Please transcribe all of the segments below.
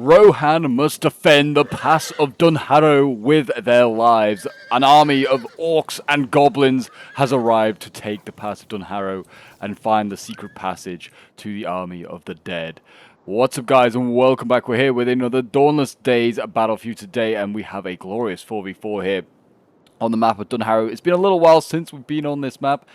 Rohan must defend the pass of Dunharrow with their lives. An army of orcs and goblins has arrived to take the pass of Dunharrow and find the secret passage to the army of the dead. What's up, guys, and welcome back. We're here with another Dawnless Days battle for you today, and we have a glorious 4v4 here on the map of Dunharrow. It's been a little while since we've been on this map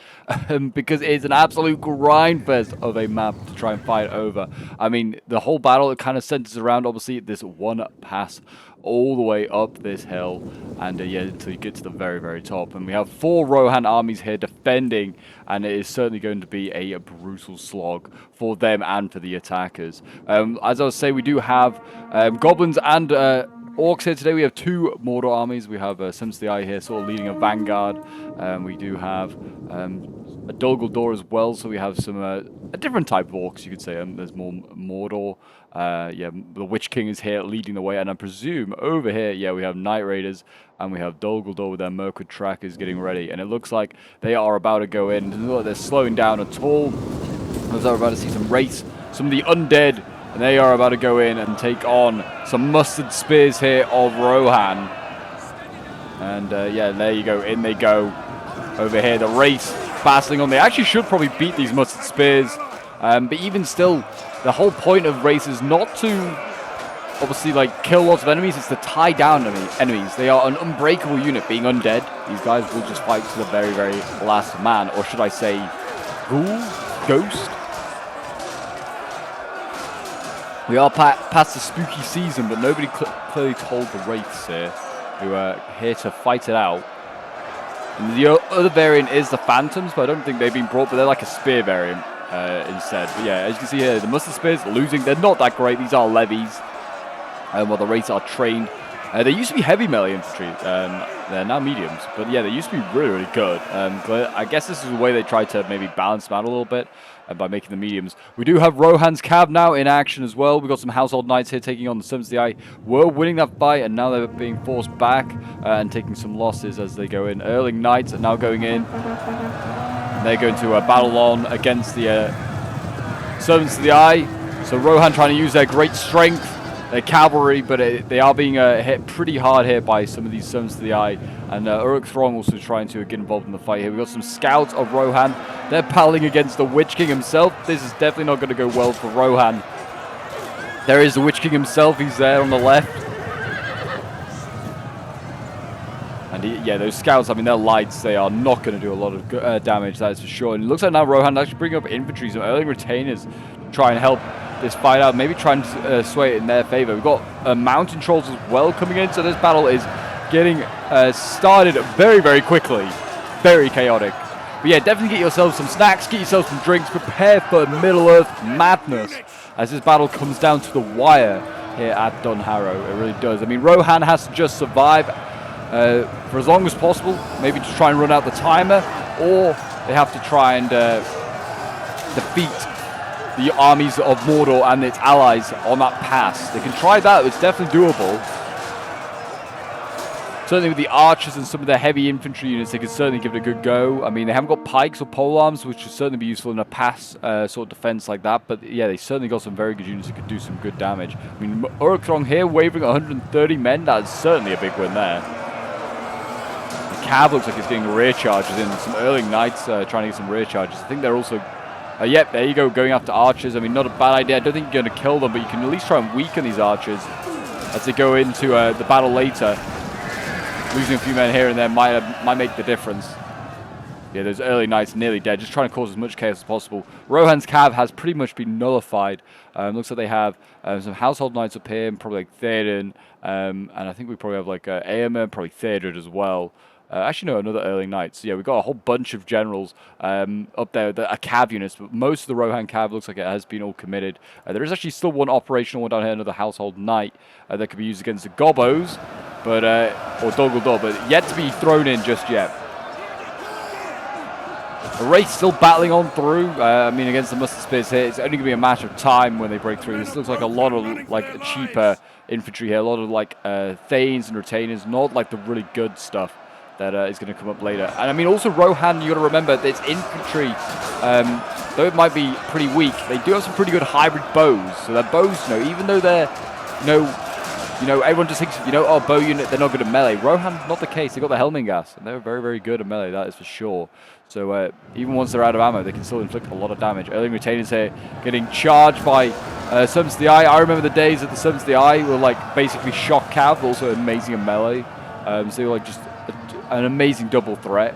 because it's an absolute grind fest of a map to try and fight over. I mean, the whole battle, it kind of centers around, obviously, this one pass all the way up this hill, and yeah, until you get to the very, very top. And we have 4 Rohan armies here defending, and it is certainly going to be a brutal slog for them and for the attackers. As I was saying, we do have goblins and orcs here today. We have 2 Mordor armies. We have Sons of the Eye here, sort of leading a vanguard. We do have a Dol Guldur as well, so we have some a different type of orcs, you could say. There's more Mordor. Yeah, the Witch King is here leading the way, and I presume over here, yeah, we have Night Raiders, and we have Dol Guldur with their Mirkwood trackers getting ready, and it looks like they are about to go in. It doesn't look like they're slowing down at all. Looks like we're about to see some race, some of the undead, and they are about to go in and take on some mustard spears here of Rohan. And yeah, there you go, in they go. Over here, the race battling on. They actually should probably beat these mustard spears, but even still, the whole point of race is not to obviously like kill lots of enemies, it's to tie down enemies. They are an unbreakable unit, being undead. These guys will just fight to the very, very last man, or should I say ghoul? Ghost? We are past the spooky season, but nobody clearly told the wraiths here, who are here to fight it out. And the other variant is the phantoms, but I don't think they've been brought, but they're like a spear variant instead. But yeah, as you can see here, the mustard spears are losing. They're not that great. These are levies, while the wraiths are trained. They used to be heavy melee infantry. They're now mediums, but yeah, they used to be really, really good. I guess this is the way they tried to maybe balance them out a little bit by making the mediums. We do have Rohan's Cav now in action as well. We've got some Household Knights here taking on the Sons of the Eye. Were winning that fight, and now they're being forced back and taking some losses as they go in. Erling Knights are now going in. And they're going to battle on against the Servants of the Eye. So Rohan trying to use their great strength, their cavalry, but they are being hit pretty hard here by some of these Sons of the Eye. And Uruk Throng also trying to get involved in the fight here. We've got some scouts of Rohan. They're battling against the Witch King himself. This is definitely not going to go well for Rohan. There is the Witch King himself. He's there on the left. And yeah, those scouts, I mean, they're lights. They are not going to do a lot of damage, that is for sure. And it looks like now Rohan actually bringing up infantry, some early retainers to try and help this fight out, maybe try and sway it in their favor. We've got mountain trolls as well coming in, so this battle is getting started very, very quickly. Very chaotic. But yeah, definitely get yourself some snacks, get yourself some drinks, prepare for Middle-earth madness as this battle comes down to the wire here at Dunharrow. It really does. I mean, Rohan has to just survive for as long as possible, maybe to try and run out the timer, or they have to try and defeat the armies of Mordor and its allies on that pass. They can try that, it's definitely doable. Certainly with the archers and some of their heavy infantry units, they can certainly give it a good go. I mean, they haven't got pikes or polearms, which would certainly be useful in a pass sort of defense like that. But yeah, they certainly got some very good units that could do some good damage. I mean, Uruk Throng here, wavering 130 men. That is certainly a big win there. The Cav looks like it's getting rear charges in. Some Erling Knights trying to get some rear charges. I think they're also... yep, there you go, going after archers. I mean, not a bad idea. I don't think you're going to kill them, but you can at least try and weaken these archers as they go into the battle later. Losing a few men here and there might make the difference. Yeah, those early knights nearly dead, just trying to cause as much chaos as possible. Rohan's Cav has pretty much been nullified. Looks like they have some household knights up here, and probably like Theoden, and I think we probably have like Aemir, probably Theoden as well. Actually, no, another Erling Knight. So yeah, we've got a whole bunch of generals up there that are Cav units, but most of the Rohan Cav looks like it has been all committed. There is actually still one operational one down here, another Household Knight that could be used against the Gobbos, but or Dol Guldur, but yet to be thrown in just yet. The Wraith still battling on through. I mean, against the mustard spears here, it's only going to be a matter of time when they break through. This looks like a lot of like cheaper infantry here, a lot of like Thanes and Retainers, not like the really good stuff that is going to come up later. And I mean, also Rohan, you got to remember, there's infantry, though it might be pretty weak, they do have some pretty good hybrid bows. So their bows, you know, even though they're everyone just thinks, oh, bow unit, they're not good at melee. Rohan, not the case. They got the Helming Gas, and they're very, very good at melee, that is for sure. So even once they're out of ammo, they can still inflict a lot of damage. Early Retainers here getting charged by Servants of the Eye. I remember the days that the Servants of the Eye were like basically shock cav, also amazing at melee. So they were like just an amazing double threat.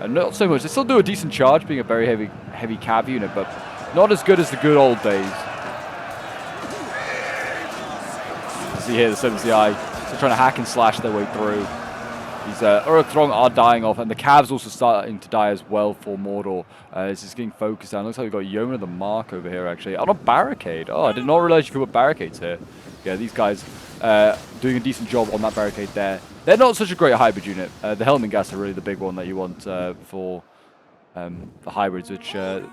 And not so much. They still do a decent charge, being a very heavy cav unit, but not as good as the good old days. See here, the Servants of the Eye still trying to hack and slash their way through. These Uruk Throng are dying off, and the Cavs also starting to die as well for Mordor. This is getting focused on. Looks like we've got Yeoman of the Mark over here, actually. On a barricade. Oh, I did not realize you could put barricades here. Yeah, these guys doing a decent job on that barricade there. They're not such a great hybrid unit. The Helming Gas are really the big one that you want for the hybrids, which it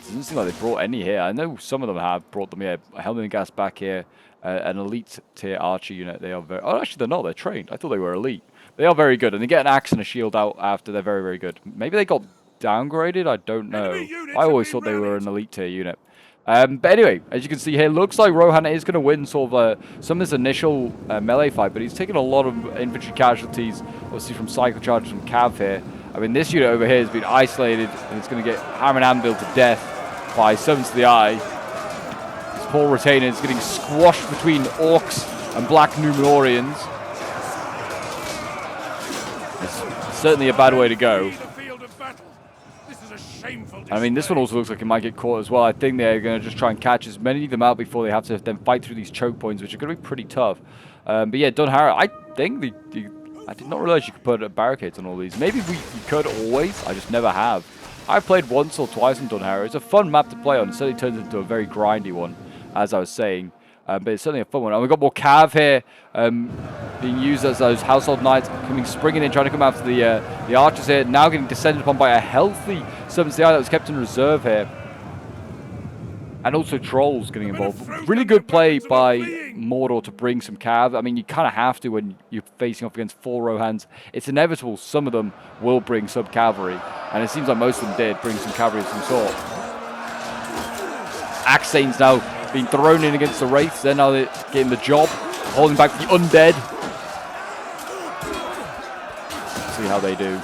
doesn't seem like they brought any here. I know some of them have brought them here. Helming Gas back here. An elite tier archer unit. They are very... Oh, actually, they're not. They're trained. I thought they were elite. They are very good, and they get an axe and a shield out after. They're very, very good. Maybe they got downgraded? I don't know. I always thought they were an elite tier unit. But anyway, as you can see here, looks like Rohan is going to win sort of some of this initial melee fight, but he's taken a lot of infantry casualties, obviously from Cycle Charge and Cav here. I mean, this unit over here has been isolated, and it's going to get hammer and anvil to death by Servants of the Eye. This poor Retainer is getting squashed between Orcs and Black Numenoreans. It's certainly a bad way to go. I mean, this one also looks like it might get caught as well. I think they're going to just try and catch as many of them out before they have to then fight through these choke points, which are going to be pretty tough. But yeah, Dunharrow, I think I did not realize you could put barricades on all these. Maybe you could always. I just never have. I've played once or twice in Dunharrow. It's a fun map to play on. It certainly turns into a very grindy one, as I was saying. But it's certainly a fun one. And we've got more Cav here being used as those Household Knights springing in, trying to come after the archers here. Now getting descended upon by a healthy Servants of the Eye that was kept in reserve here. And also Trolls getting involved. Really good play by Mordor to bring some Cav. I mean, you kind of have to when you're facing off against 4 Rohans. It's inevitable some of them will bring some cavalry. And it seems like most of them did bring some cavalry of some sort. Axe Saints now being thrown in against the Wraiths. They're now getting the job, holding back the undead. Let's see how they do.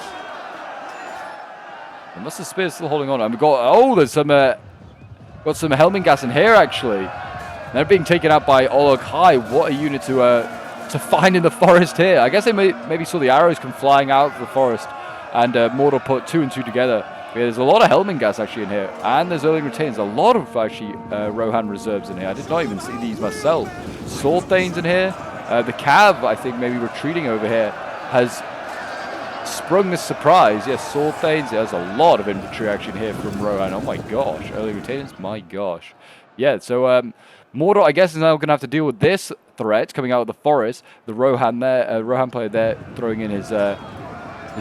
And the Spear's still holding on. And we've got, there's some, got some Helming Gas in here actually. They're being taken out by Olog High. What a unit to find in the forest here. I guess they maybe saw the arrows come flying out of the forest, and Mordor put 2 and 2 together. Yeah, there's a lot of Helming Gas actually in here, and there's Early Retainers. A lot of actually Rohan reserves in here. I did not even see these myself. Sword Thanes in here. The Cav, I think, maybe retreating over here, has sprung this surprise. Yes, Sword Thanes. There's a lot of infantry action here from Rohan. Oh my gosh. Early Retainers. My gosh. Yeah, so Mordor, I guess, is now going to have to deal with this threat coming out of the forest. The Rohan there, Rohan player there, throwing in his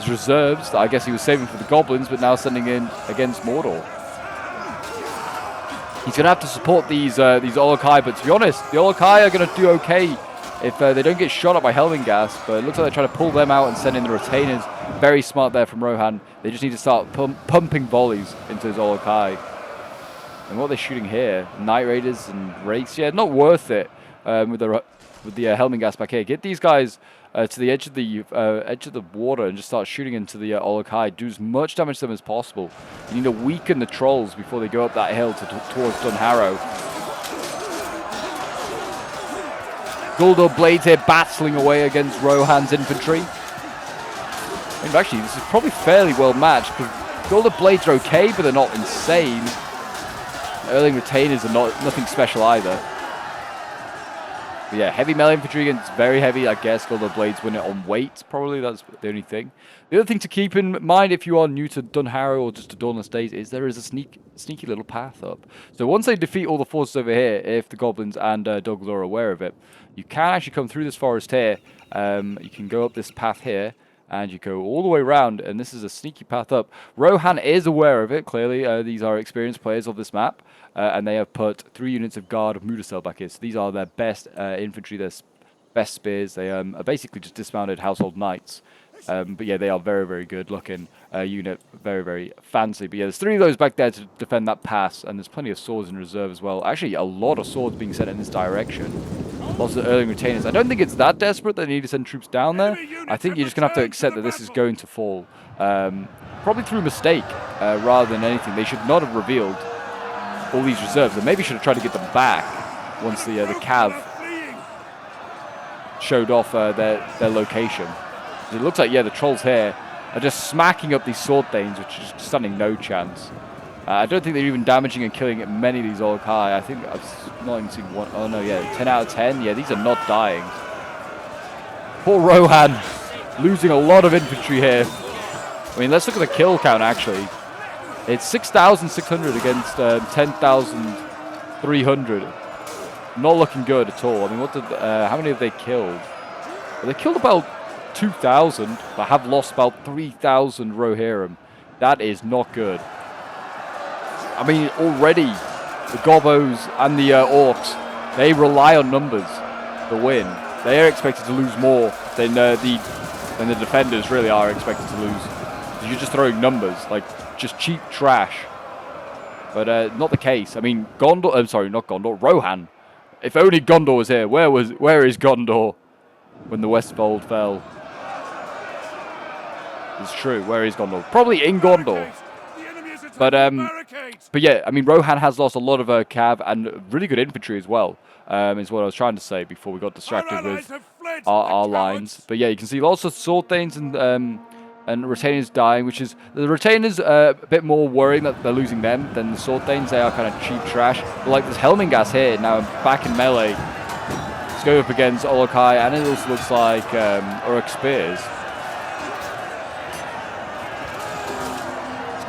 reserves that I guess he was saving for the goblins, but now sending in against Mordor. He's going to have to support these Olokai, but to be honest, the Olokai are going to do okay if they don't get shot at by Helming Gas, but it looks like they're trying to pull them out and send in the Retainers. Very smart there from Rohan. They just need to start pumping volleys into his Olokai. And what are they shooting here? Night Raiders and Wraiths? Yeah, not worth it with the Helming Gas back here. Get these guys to the edge of the water and just start shooting into the Olokai. Do as much damage to them as possible. You need to weaken the Trolls before they go up that hill towards Dunharrow. Guldur Blades here battling away against Rohan's infantry. I mean, actually, this is probably fairly well matched, because Guldur Blades are okay, but they're not insane. Early Retainers are nothing special either. But yeah, heavy melee infantry against very heavy. I guess Guldur Blades win it on weight, probably. That's the only thing. The other thing to keep in mind if you are new to Dunharrow or just to Dawnless Days is there is a sneaky little path up. So once they defeat all the forces over here, if the goblins and Dol Guldur are aware of it, you can actually come through this forest here. You can go up this path here, and you go all the way around, and this is a sneaky path up. Rohan is aware of it, clearly. These are experienced players of this map, and they have put 3 units of Guard of Mudasel back here. So these are their best infantry, their best spears. They are basically just dismounted Household Knights. But yeah, they are very, very good looking unit. Very, very fancy. But yeah, there's 3 of those back there to defend that pass, and there's plenty of swords in reserve as well. Actually, a lot of swords being sent in this direction. lots of early retainers. I don't think it's that desperate that they need to send troops down there. I think you're just going to have to accept that this is going to fall. Probably through mistake rather than anything. They should not have revealed all these reserves. They maybe should have tried to get them back once the Cav showed off their location. It looks like, yeah, the trolls here are just smacking up these sword thanes, which is standing no chance. I don't think they're even damaging and killing many of these orc high. I think I've not even seen one. Oh no, yeah, 10 out of 10. Yeah, these are not dying. Poor Rohan, losing a lot of infantry here. I mean, let's look at the kill count, actually. It's 6,600 against 10,300. Not looking good at all. I mean, how many have they killed? Well, they killed about 2,000, but have lost about 3,000 Rohirrim. That is not good. I mean, already the Gobos and the Orcs, they rely on numbers to win. They are expected to lose more than the defenders really are expected to lose. You're just throwing numbers, like just cheap trash. But not the case. I mean, Gondor. I'm sorry, not Gondor. Rohan. If only Gondor was here. Where is Gondor when the Westfold fell? It's true. Where is Gondor? Probably in Gondor. But yeah, I mean, Rohan has lost a lot of cav and really good infantry as well, is what I was trying to say before we got distracted with our lines. But yeah, you can see lots of sword thanes and retainers dying, which is, the retainers a bit more worrying that they're losing them than the sword thanes. They are kind of cheap trash. But like this Helmingas here, now back in melee, it's going up against Olokai, and it also looks like Uruk Spears.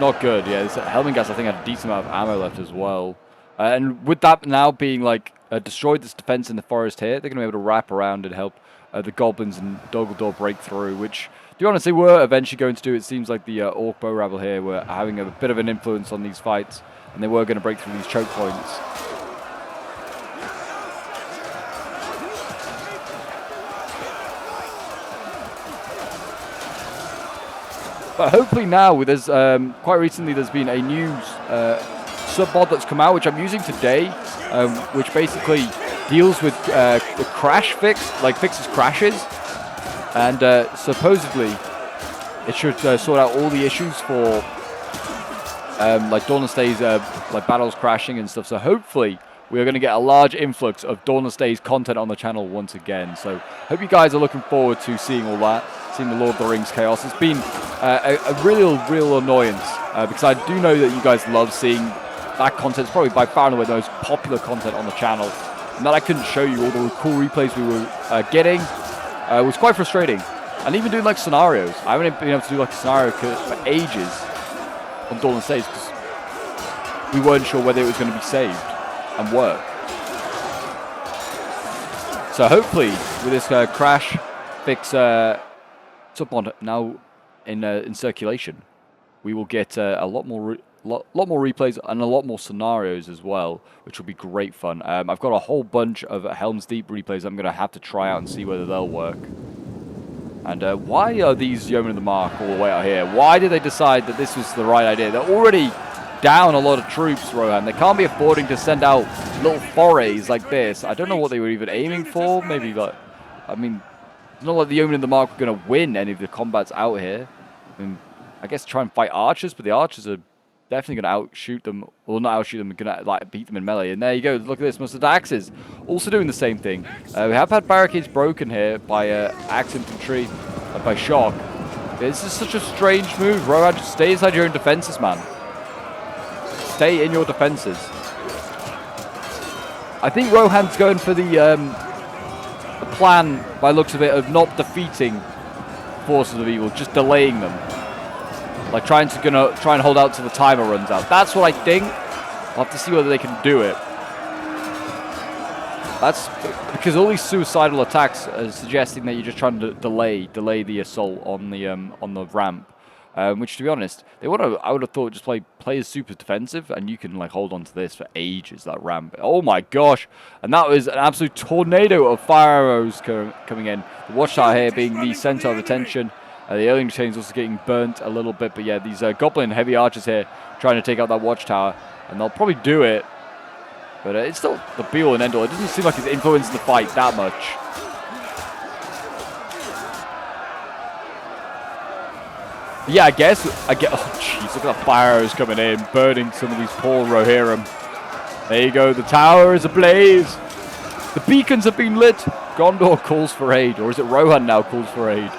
Not good, yeah. Helmingas, I think, had a decent amount of ammo left as well. And with that now being, like, destroyed this defense in the forest here, they're going to be able to wrap around and help the goblins and Dogaldor break through, which, to be honest, they were eventually going to do. It seems like the Orc Bow Rabble here were having a bit of an influence on these fights, and they were going to break through these choke points. But hopefully now, with quite recently, there's been a new sub-mod that's come out, which I'm using today, which basically deals with the crash fixes crashes, and supposedly it should sort out all the issues for like Dawnless Days, like battles crashing and stuff. So hopefully we are going to get a large influx of Dawnless Days content on the channel once again. So hope you guys are looking forward to seeing all that. Seeing the Lord of the Rings chaos. It's been a real annoyance because I do know that you guys love seeing that content. It's probably by far and away the most popular content on the channel, and that I couldn't show you all the cool replays we were getting was quite frustrating. And even doing like scenarios, I haven't been able to do like a scenario for ages on Dawnless Days because we weren't sure whether it was going to be saved and work. So hopefully with this crash fix sub-mod now in circulation, we will get a lot more replays and a lot more scenarios as well, which will be great fun. I've got a whole bunch of Helm's Deep replays I'm going to have to try out and see whether they'll work. And why are these Yeomen of the Mark all the way out here? Why did they decide that this was the right idea? They're already down a lot of troops, Rohan. They can't be affording to send out little forays like this. I don't know what they were even aiming for. Maybe like, I mean, it's not like the Yeomen of the Mark were going to win any of the combats out here. I mean, I guess try and fight archers, but the archers are definitely going to outshoot them. Well, not outshoot them, going to like beat them in melee. And there you go. Look at this. Mustard Axes also doing the same thing. We have had barricades broken here by axe infantry, by shock. This is such a strange move. Rohan, just stay inside your own defenses, man. Stay in your defenses. I think Rohan's going for the plan, by looks of it, of not defeating forces of evil, just delaying them. Like try and hold out till the timer runs out. That's what I think. I'll have to see whether they can do it. That's because all these suicidal attacks are suggesting that you're just trying to delay the assault on the ramp. Which, to be honest, I would have thought just play as super defensive, and you can like hold on to this for ages. That ramp. Oh my gosh! And that was an absolute tornado of fire arrows coming in. The watchtower here being the center of attention. The alien chains also getting burnt a little bit, but yeah, these goblin heavy archers here trying to take out that watchtower, and they'll probably do it. But it's still the be-all and end-all. It doesn't seem like it's influencing the fight that much. But yeah, I guess I get. Oh jeez, look at the fire arrows coming in, burning some of these poor Rohirrim. There you go. The tower is ablaze. The beacons have been lit. Gondor calls for aid, or is it Rohan now calls for aid?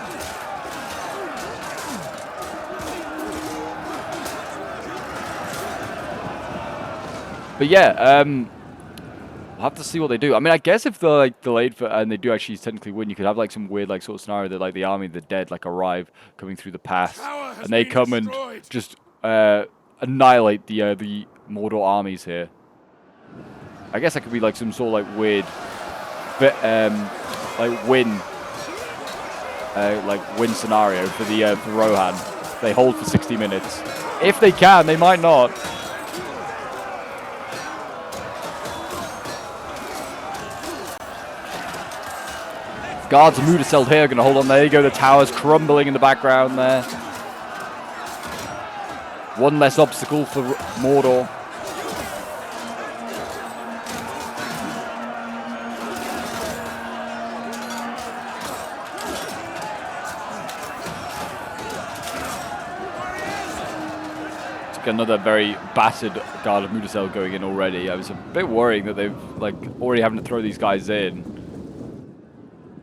But yeah, we'll have to see what they do. I mean, I guess if they're like delayed for and they do actually technically win, you could have like some weird like sort of scenario that like the army of the dead like arrive coming through the pass, and they come and just annihilate the Mordor armies here. I guess that could be like some sort of like weird, like win scenario for the for Rohan. They hold for 60 minutes. If they can, they might not. Guards of Mudaseld here are going to hold on. There you go. The tower's crumbling in the background there. One less obstacle for Mordor. Another very battered Guard of Mudaseld going in already. I was a bit worrying that they've like already having to throw these guys in.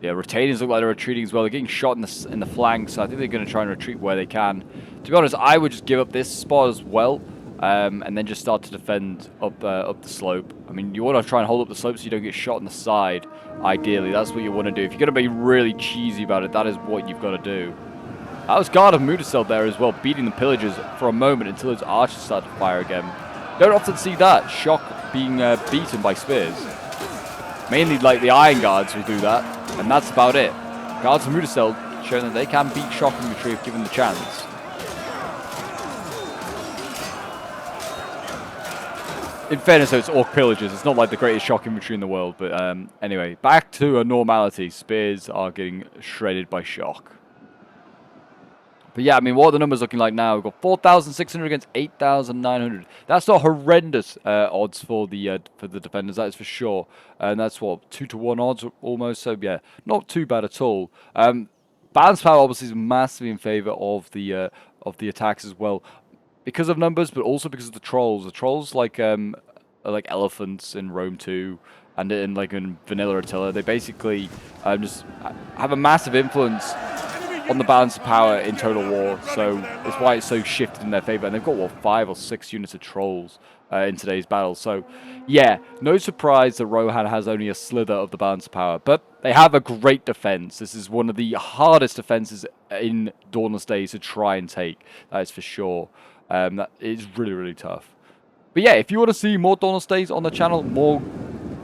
Yeah, Retainers look like they're retreating as well. They're getting shot in the flanks, so I think they're going to try and retreat where they can. To be honest, I would just give up this spot as well, and then just start to defend up the slope. I mean, you want to try and hold up the slope so you don't get shot on the side. Ideally, that's what you want to do. If you're going to be really cheesy about it, that is what you've got to do. That was Guard of Mudaseld there as well, beating the pillagers for a moment until his archers start to fire again. You don't often see that, Shock being beaten by spears. Mainly like the Iron Guards will do that, and that's about it. Guards of Mudaseld showing that they can beat Shock infantry if given the chance. In fairness though, it's Orc pillagers, it's not like the greatest Shock infantry in the world, but anyway, back to a normality. Spears are getting shredded by Shock. But yeah, I mean, what are the numbers looking like now? We've got 4,600 against 8,900. That's not horrendous odds for the defenders, that is for sure. And that's what, 2-to-1 odds almost. So yeah, not too bad at all. Balance power obviously is massively in favor of the attacks as well, because of numbers, but also because of the trolls. The trolls are like elephants in Rome 2. And in vanilla Attila, they basically just have a massive influence on the balance of power in Total War, so it's why it's so shifted in their favor. And they've got, what, 5 or 6 units of trolls in today's battle. So, yeah, no surprise that Rohan has only a slither of the balance of power. But they have a great defense. This is one of the hardest defenses in Dawnless Days to try and take, that is for sure. That is really, really tough. But yeah, if you want to see more Dawnless Days on the channel, more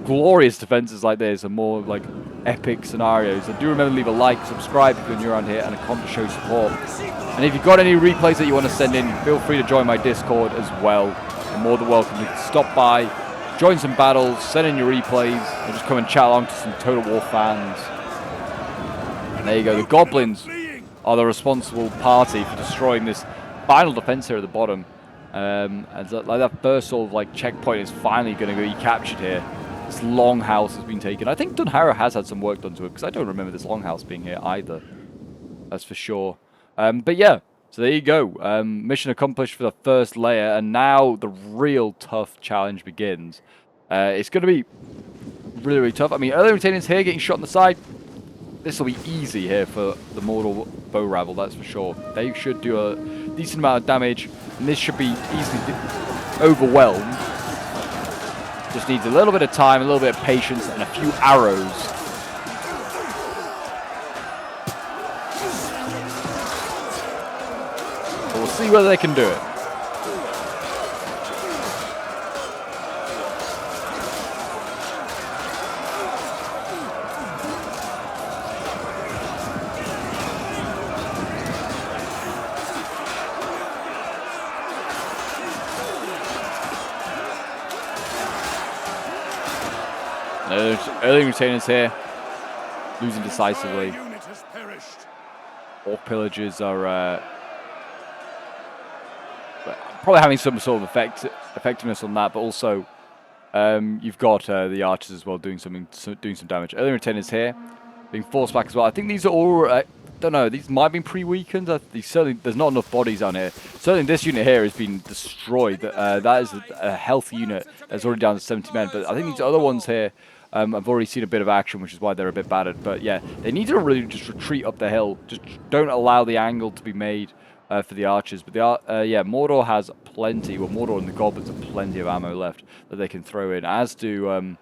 glorious defenses like this, and more like epic scenarios, and do remember to leave a like, subscribe if you're new around here, and a comment to show support. And if you've got any replays that you want to send in, feel free to join my Discord as well. You're more than welcome to stop by, join some battles, send in your replays, and just come and chat along to some Total War fans. And there you go, the goblins are the responsible party for destroying this final defense here at the bottom. And like that first sort of like checkpoint is finally going to be captured here. This longhouse has been taken. I think Dunharrow has had some work done to it, because I don't remember this longhouse being here either. That's for sure. But yeah, so there you go. Mission accomplished for the first layer, and now the real tough challenge begins. It's going to be really, really tough. I mean, early retainers here getting shot on the side. This will be easy here for the Mordor bow rabble, that's for sure. They should do a decent amount of damage, and this should be easily overwhelmed. Just needs a little bit of time, a little bit of patience, and a few arrows. So we'll see whether they can do it. Early retainers here, losing decisively. Orc pillagers are probably having some sort of effectiveness on that, but also You've got the archers as well doing some damage. Early retainers here, being forced back as well. I think these are all, don't know, these might have been pre-weakened. Certainly, there's not enough bodies on here. Certainly this unit here has been destroyed. That is a healthy unit that's already down to 70 men. But I think these other ones here, I've already seen a bit of action, which is why they're a bit battered. But yeah, they need to really just retreat up the hill. Just don't allow the angle to be made for the archers. But yeah, Mordor has plenty. Well, Mordor and the goblins have plenty of ammo left that they can throw in, as do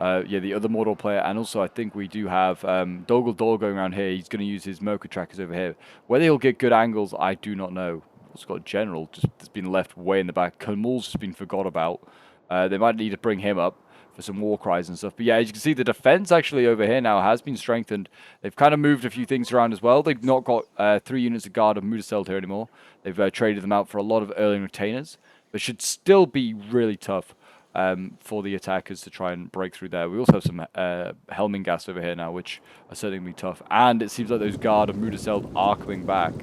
yeah, the other Mordor player. And also I think we do have Doggle Dor going around here. He's going to use his Mocha trackers over here. Whether he'll get good angles, I do not know. It's got a general just that's been left way in the back. Kumul's just been forgot about. They might need to bring him up for some war cries and stuff. But yeah, as you can see, the defense actually over here now has been strengthened. They've kind of moved a few things around as well. They've not got 3 units of guard of Mudaseld here anymore. They've traded them out for a lot of early retainers. But should still be really tough for the attackers to try and break through there. We also have some Helming gas over here now, which are certainly going to be tough. And it seems like those guard of Mudaseld are coming back.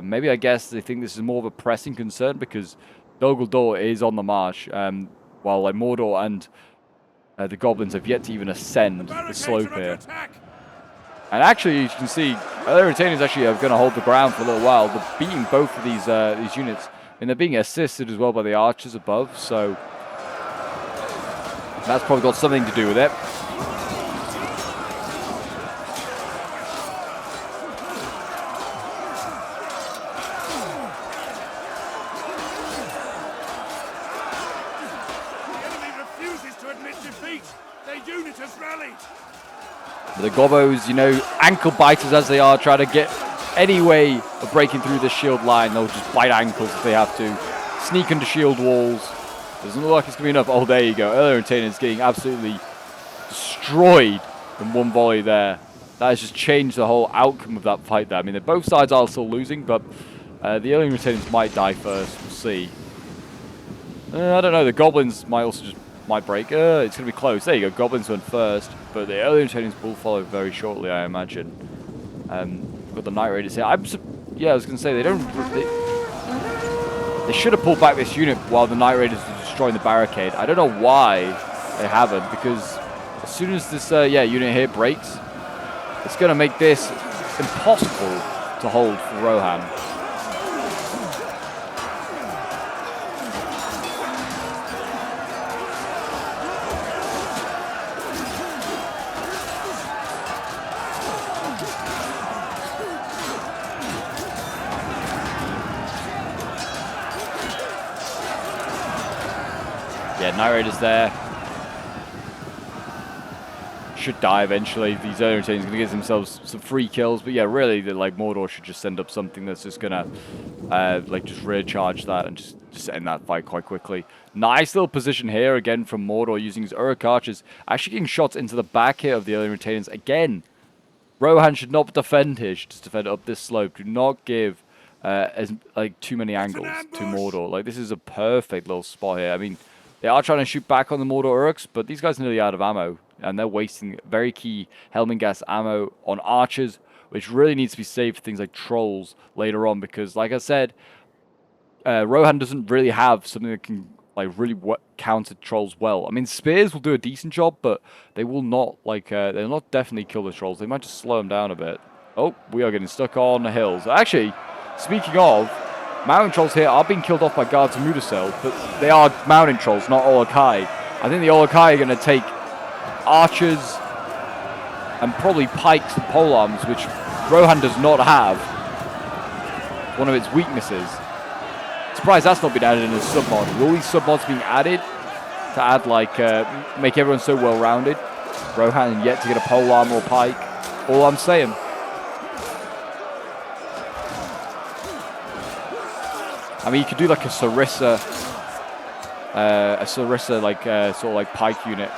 Maybe I guess they think this is more of a pressing concern because Doggle Dor is on the march, while like Mordor and the goblins have yet to even ascend the slope here. And actually, as you can see, the retainers actually are going to hold the ground for a little while. They're beating both of these units, and they're being assisted as well by the archers above. So that's probably got something to do with it. The Gobos, you know, ankle biters as they are, try to get any way of breaking through the shield line. They'll just bite ankles if they have to. Sneak under shield walls. Doesn't look like it's going to be enough. Oh, there you go. Earlier retainers getting absolutely destroyed in one volley there. That has just changed the whole outcome of that fight there. I mean, both sides are still losing, but the early retainers might die first. We'll see. I don't know. The goblins might also just break. It's going to be close. There you go. Goblins went first, but the early retainers will follow very shortly, I imagine. We've got the Night Raiders here. Yeah, I was going to say they should have pulled back this unit while the Night Raiders were destroying the barricade. I don't know why they haven't, because as soon as this unit here breaks, it's going to make this impossible to hold for Rohan. Yeah, Night Raiders there. Should die eventually. These early retainers are going to get themselves some free kills. But yeah, really, like Mordor should just send up something that's just going to like just recharge that and just end that fight quite quickly. Nice little position here again from Mordor using his Uruk archers. Actually getting shots into the back here of the early retainers. Again, Rohan should not defend here. Should just defend up this slope. Do not give too many angles to Mordor. Like, this is a perfect little spot here. I mean, they are trying to shoot back on the Mordor Uruks, but these guys are nearly out of ammo, and they're wasting very key Helming gas ammo on archers, which really needs to be saved for things like trolls later on, because, like I said, Rohan doesn't really have something that can like really counter trolls well. I mean, spears will do a decent job, but they will not they'll not definitely kill the trolls. They might just slow them down a bit. Oh, we are getting stuck on the hills. Actually, speaking of, mountain trolls here are being killed off by guards of Mudaseld, but they are mountain trolls, not Olokai. I think the Olokai are going to take archers and probably pikes and polearms, which Rohan does not have. One of its weaknesses. Surprised that's not been added in a submod. Will these submods being added to add make everyone so well-rounded? Rohan yet to get a polearm or pike. All I'm saying. I mean, you could do like a Sarissa sort of like pike unit,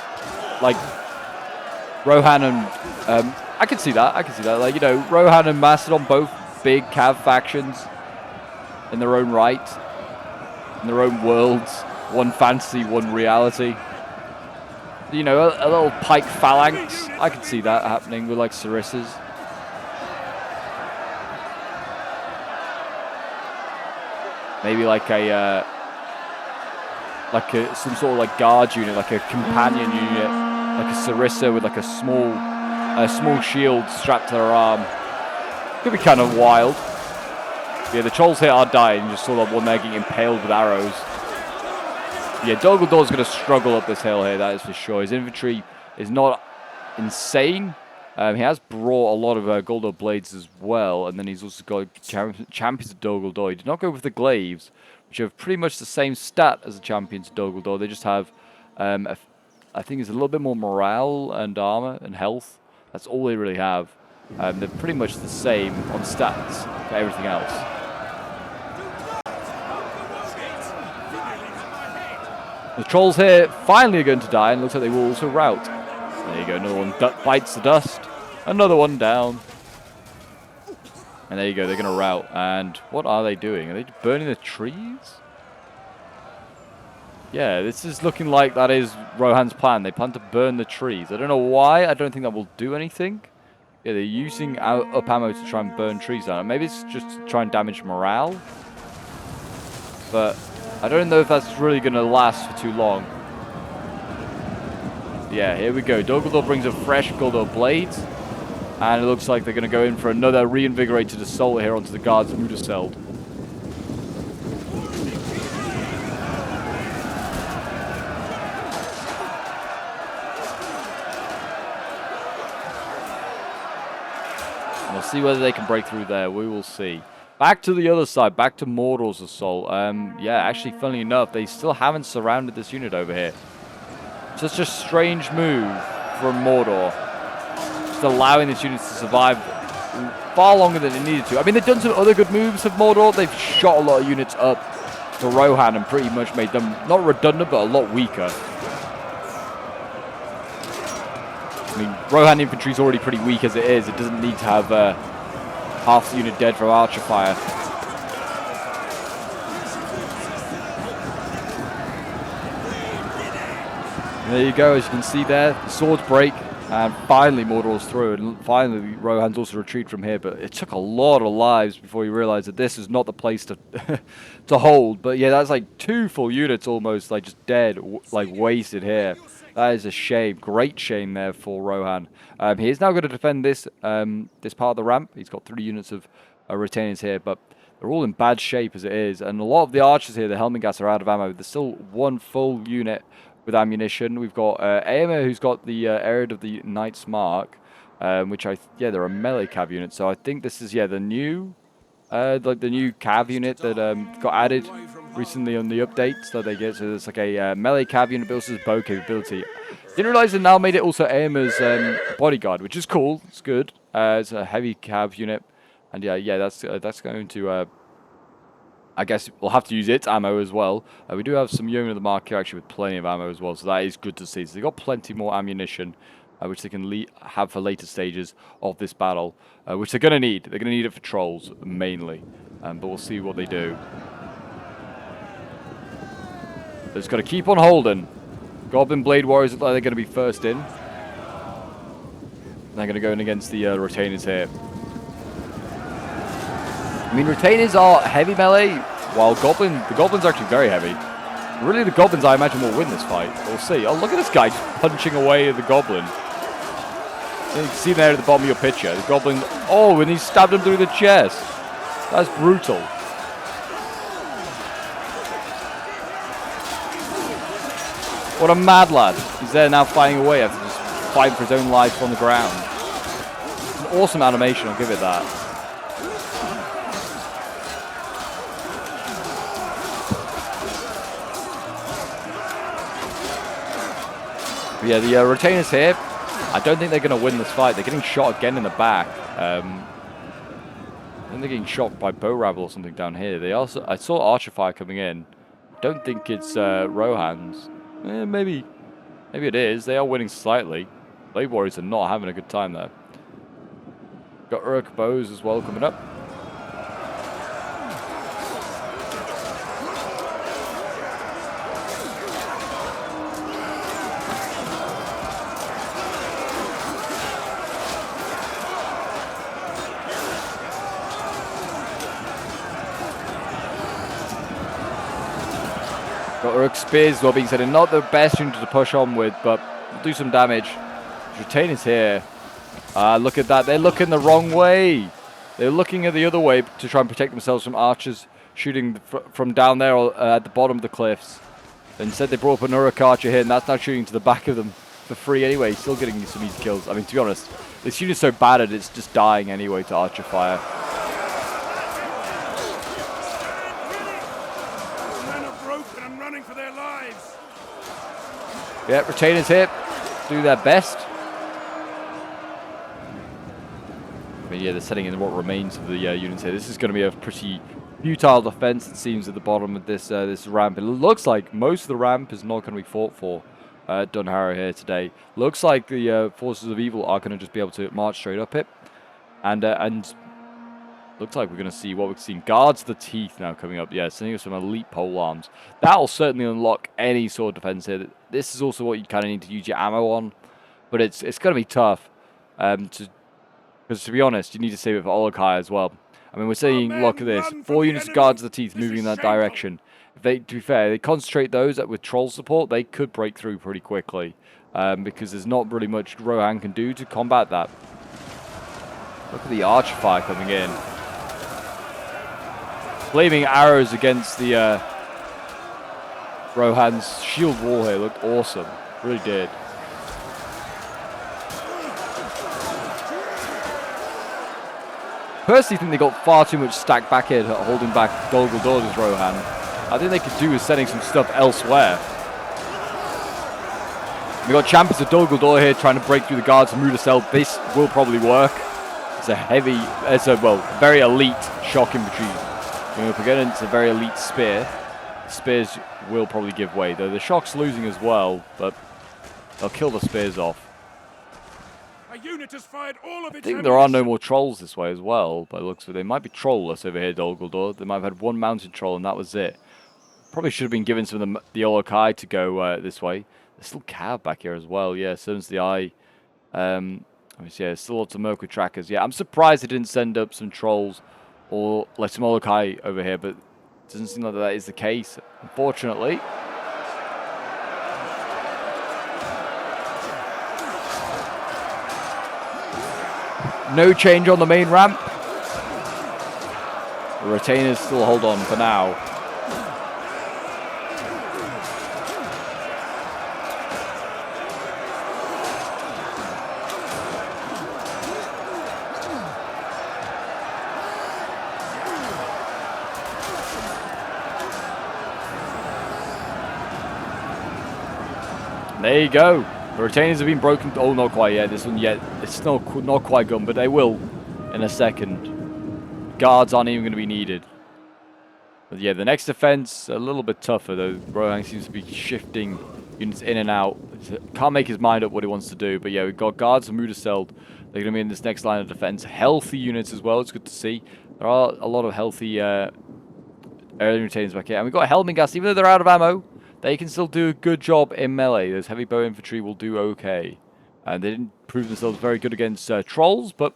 like Rohan and I could see that. Like, you know, Rohan and Macedon, both big Cav factions in their own right, in their own worlds. One fantasy, one reality. You know, a little pike phalanx. I could see that happening with like Sarissas. Maybe like a like some sort of like guard unit, like a companion unit, like a Sarissa with like a small shield strapped to their arm. Could be kind of wild. Yeah, the trolls here are dying. You just saw that one there getting impaled with arrows. Yeah, Doggle Door's going to struggle up this hill here, that is for sure. His infantry is not insane. He has brought a lot of Goldor blades as well, and then he's also got champions of Doggle Door. He did not go with the glaives, which have pretty much the same stat as the champions of Doggle Door. They just have, I think it's a little bit more morale and armor and health. That's all they really have. They're pretty much the same on stats for everything else. The trolls here finally are going to die, and it looks like they will also rout. There you go, another one bites the dust. Another one down. And there you go, they're going to rout. And what are they doing? Are they burning the trees? Yeah, this is looking like that is Rohan's plan. They plan to burn the trees. I don't know why. I don't think that will do anything. Yeah, they're using up ammo to try and burn trees down. Maybe it's just to try and damage morale. But I don't know if that's really going to last for too long. Yeah, here we go. Doggle brings a fresh Goldor blades. And it looks like they're going to go in for another reinvigorated assault here onto the guards of Mudaseld. We'll see whether they can break through there. We will see. Back to the other side. Back to Mordor's assault. Yeah, actually, funnily enough, they still haven't surrounded this unit over here. Such a strange move from Mordor. Just allowing this unit to survive far longer than it needed to. I mean, they've done some other good moves of Mordor. They've shot a lot of units up to Rohan and pretty much made them not redundant, but a lot weaker. I mean, Rohan infantry is already pretty weak as it is. It doesn't need to have half the unit dead from archer fire. And there you go, as you can see there, the swords break, and finally Mordor's through, and finally Rohan's also retreated from here, but it took a lot of lives before you realize that this is not the place to to hold. But yeah, that's like 2 full units almost, like just dead, like wasted here. That is a shame, great shame there for Rohan. He is now going to defend this this part of the ramp. He's got 3 units of retainers here, but they're all in bad shape as it is. And a lot of the archers here, the Helmingast, are out of ammo. There's still 1 full unit with ammunition. We've got Aemir, who's got the Arid of the Knight's Mark, which they're a melee cav unit. So I think this is the new like the new cav unit that got added recently on the update. So they get, so it's like a melee cav unit, but also has bow capability. Didn't realize they now made it also Aemir's bodyguard, which is cool. It's good. It's a heavy cav unit, and that's going to. I guess we'll have to use its ammo as well. We do have some Yeomen of the Mark here actually with plenty of ammo as well, so that is good to see. So they've got plenty more ammunition, which they can have for later stages of this battle, which they're going to need. They're going to need it for trolls, mainly. But we'll see what they do. They're just got to keep on holding. Goblin Blade Warriors look like they're going to be first in. They're going to go in against the Retainers here. I mean, Retainers are heavy melee, while the Goblins are actually very heavy. Really, the Goblins, I imagine, will win this fight. We'll see. Oh, look at this guy just punching away at the Goblin. You can see there at the bottom of your picture. The Goblin... Oh, and he stabbed him through the chest. That's brutal. What a mad lad. He's there now fighting away after just fighting for his own life on the ground. It's an awesome animation, I'll give it that. But yeah, the Retainers here, I don't think they're going to win this fight. They're getting shot again in the back. I think they're getting shot by bow rabble or something down here. I saw archer fire coming in. Don't think it's Rohan's. Maybe it is. They are winning slightly. Blade Warriors are not having a good time there. Got Uruk bows as well coming up. Got Uruk Spears as well being said, and not the best unit to push on with, but will do some damage. Retainers here. Look at that. They're looking the wrong way. They're looking at the other way to try and protect themselves from archers shooting from down there or, at the bottom of the cliffs. Instead, they brought up an Uruk archer here, and that's now shooting to the back of them for free anyway. Still getting some easy kills. I mean, to be honest, this unit's so bad at it, it's just dying anyway to archer fire. Men are broken and running for their lives. Yeah, retainers here do their best. I mean, yeah, they're setting in what remains of the units here. This is going to be a pretty futile defense, it seems, at the bottom of this this ramp. It looks like most of the ramp is not going to be fought for Dunharrow here today. Looks like the forces of evil are going to just be able to march straight up it. And looks like we're going to see what we've seen. Guards of the Teeth now coming up. Yeah, sending us some elite pole arms. That will certainly unlock any sort of defense here. This is also what you kind of need to use your ammo on. But it's going to be tough because, to be honest, you need to save it for Olokai as well. I mean, we're saying, look at this. 4 units of Guards of the Teeth moving in that direction. If they, to be fair, they concentrate those with troll support, they could break through pretty quickly. Because there's not really much Rohan can do to combat that. Look at the archer fire coming in. Flaming arrows against the Rohan's shield wall here looked awesome. Really did. Personally, think they got far too much stacked back here holding back Dol Guldor's Rohan. I think they could do with sending some stuff elsewhere. We got champions of Dol Guldur here trying to break through the guards from Mudasel. This will probably work. It's a heavy, very elite shock infantry. If we get into a very elite spear, spears will probably give way. Though the shock's losing as well, but they'll kill the spears off. A unit has fired all of its I think there are no more trolls this way as well, by the looks of it. They might be trollless over here, Dol Guldur. They might have had one mounted troll and that was it. Probably should have been given some of the Olokai to go this way. There's still Cav back here as well. Yeah, Servants of the Eye. Yeah, still lots of Mercury trackers. Yeah, I'm surprised they didn't send up some trolls or like some Olokai over here, but it doesn't seem like that is the case, unfortunately. No change on the main ramp. The retainers still hold on for now. There you go. The retainers have been broken. Oh, not quite yet. This one yet. It's still not quite gone, but they will in a second. Guards aren't even going to be needed. But yeah, the next defense, a little bit tougher, though. Rohan seems to be shifting units in and out. Can't make his mind up what he wants to do. But yeah, we've got guards of Mudaseld. They're going to be in this next line of defense. Healthy units as well. It's good to see. There are a lot of healthy early retainers back here. And we've got Helmingast. Even though they're out of ammo, they can still do a good job in melee. Those heavy bow infantry will do okay. And they didn't prove themselves very good against trolls, but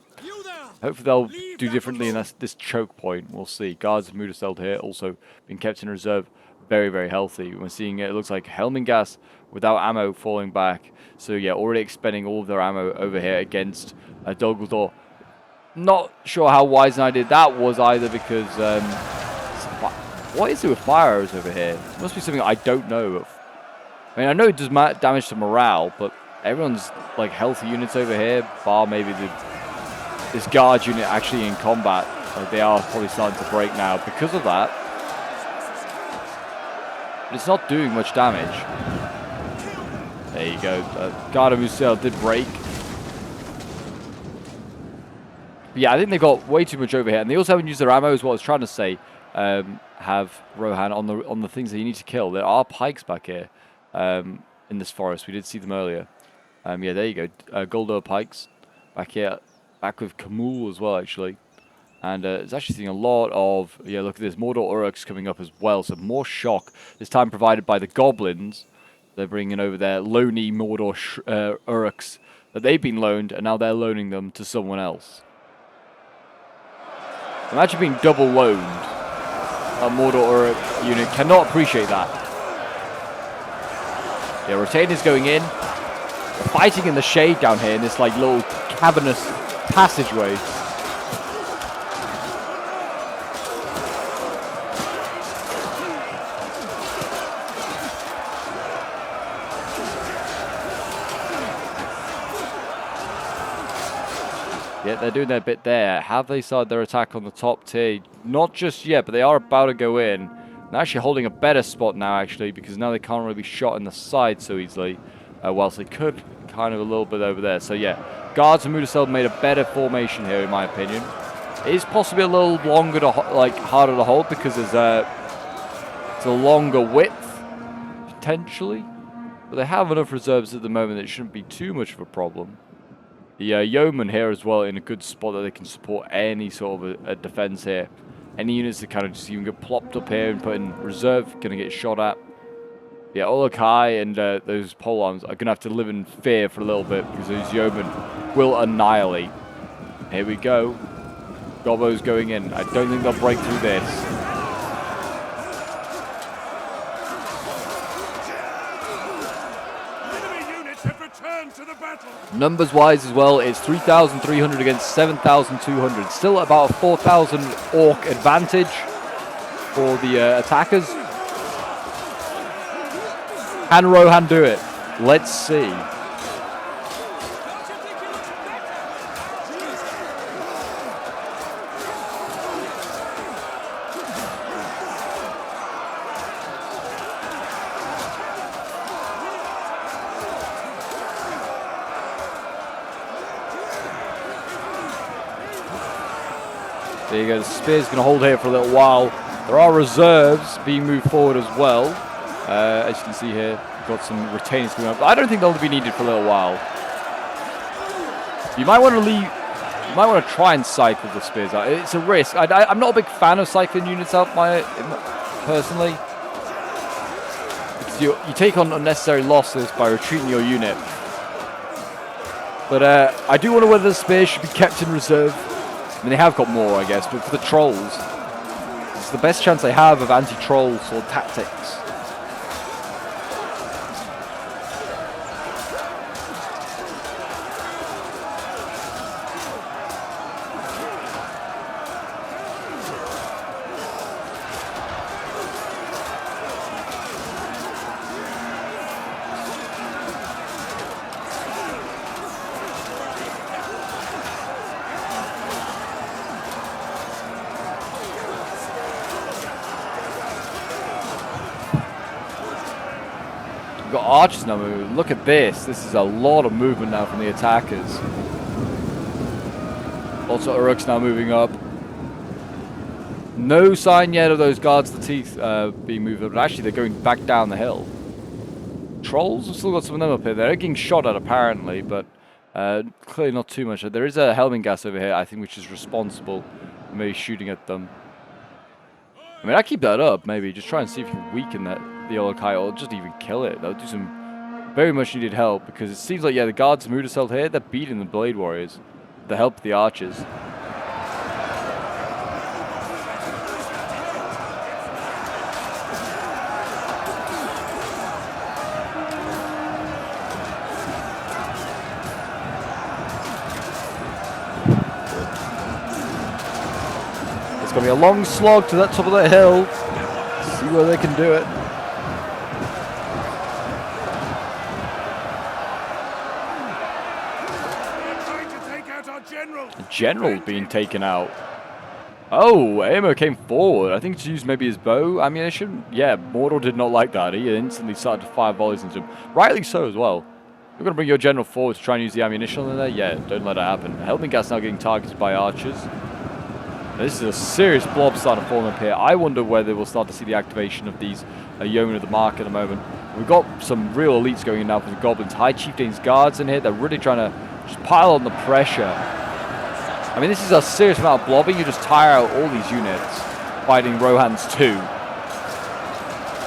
hopefully they'll do differently in this choke point. We'll see. Guards of Mudaseld here also being kept in reserve. Very, very healthy. We're seeing it looks like Helmingast without ammo falling back. So yeah, already expending all of their ammo over here against Dol Guldur. Not sure how wise an idea that was either, because what is it with fire arrows over here? It must be something I don't know of. I mean, I know it does damage to morale, but everyone's like healthy units over here, bar maybe this guard unit actually in combat. Like, they are probably starting to break now because of that. But it's not doing much damage. There you go. Guard of Mudaseld did break. But yeah, I think they've got way too much over here, and they also haven't used their ammo as well. I was trying to say. Have Rohan on the things that you need to kill. There are pikes back here in this forest. We did see them earlier. Yeah, there you go. Guldur pikes back here, back with Kamul as well, actually. And it's actually seeing a lot of, yeah, look at this, Mordor Uruks coming up as well. So more shock, this time provided by the goblins. They're bringing over their lonely Mordor Uruks that they've been loaned, and now they're loaning them to someone else. Imagine being double loaned. A Mordor Uruk unit cannot appreciate that. Yeah, Retainers going in. They're fighting in the shade down here in this like little cavernous passageway. Yeah, they're doing their bit there. Have they started their attack on the top tier? Not just yet, but they are about to go in. They're actually holding a better spot now, actually, because now they can't really be shot in the side so easily, whilst they could kind of a little bit over there. So yeah, Guards and Mudasel made a better formation here, in my opinion. It is possibly a little longer to, harder to hold because there's it's a longer width, potentially. But they have enough reserves at the moment that it shouldn't be too much of a problem. The Yeoman here as well in a good spot that they can support any sort of a defense here. Any units that kind of just even get plopped up here and put in reserve going to get shot at. Yeah, Olokai and those polearms are going to have to live in fear for a little bit because those Yeomen will annihilate. Here we go. Gobbo's going in. I don't think they'll break through this. To the battle. Numbers wise as well, it's 3,300 against 7,200. Still about a 4,000 orc advantage for the attackers. Can Rohan do it? Let's see. There you go, the spear's going to hold here for a little while. There are reserves being moved forward as well. As you can see here, we've got some retainers coming up. I don't think they'll be needed for a little while. You might want to leave. You might want to try and cycle the spears out. It's a risk. I'm not a big fan of cycling units out personally. Because you take on unnecessary losses by retreating your unit. But I do wonder whether the spears should be kept in reserve. I mean, they have got more, I guess, but for the trolls, it's the best chance they have of anti-troll sort of tactics. We've got archers now moving. Look at this. This is a lot of movement now from the attackers. Also, Uruks now moving up. No sign yet of those guards the teeth being moved up. But actually, they're going back down the hill. Trolls have still got some of them up here. They're getting shot at apparently, but clearly not too much. There is a helming gas over here, I think, which is responsible for maybe shooting at them. I mean, I keep that up, maybe. Just try and see if you can weaken the Olokai or just even kill it. That'll do some very much needed help because it seems like, yeah, the guards Mudasel here, they're beating the Blade Warriors. The help of the archers. It's going to be a long slog to that top of that hill. See where they can do it. General being taken out. Oh, Amo came forward. I think to use maybe his bow ammunition. Yeah, Mordor did not like that. He instantly started to fire volleys into him. Rightly so as well. You're going to bring your general forward to try and use the ammunition in there? Yeah, don't let it happen. Helping gas now getting targeted by archers. This is a serious blob starting to form up here. I wonder whether we'll start to see the activation of these Yeomen of the Mark at the moment. We've got some real elites going in now for the Goblins. High Chieftains guards in here. They're really trying to just pile on the pressure. I mean, this is a serious amount of blobbing. You just tire out all these units fighting Rohan's 2.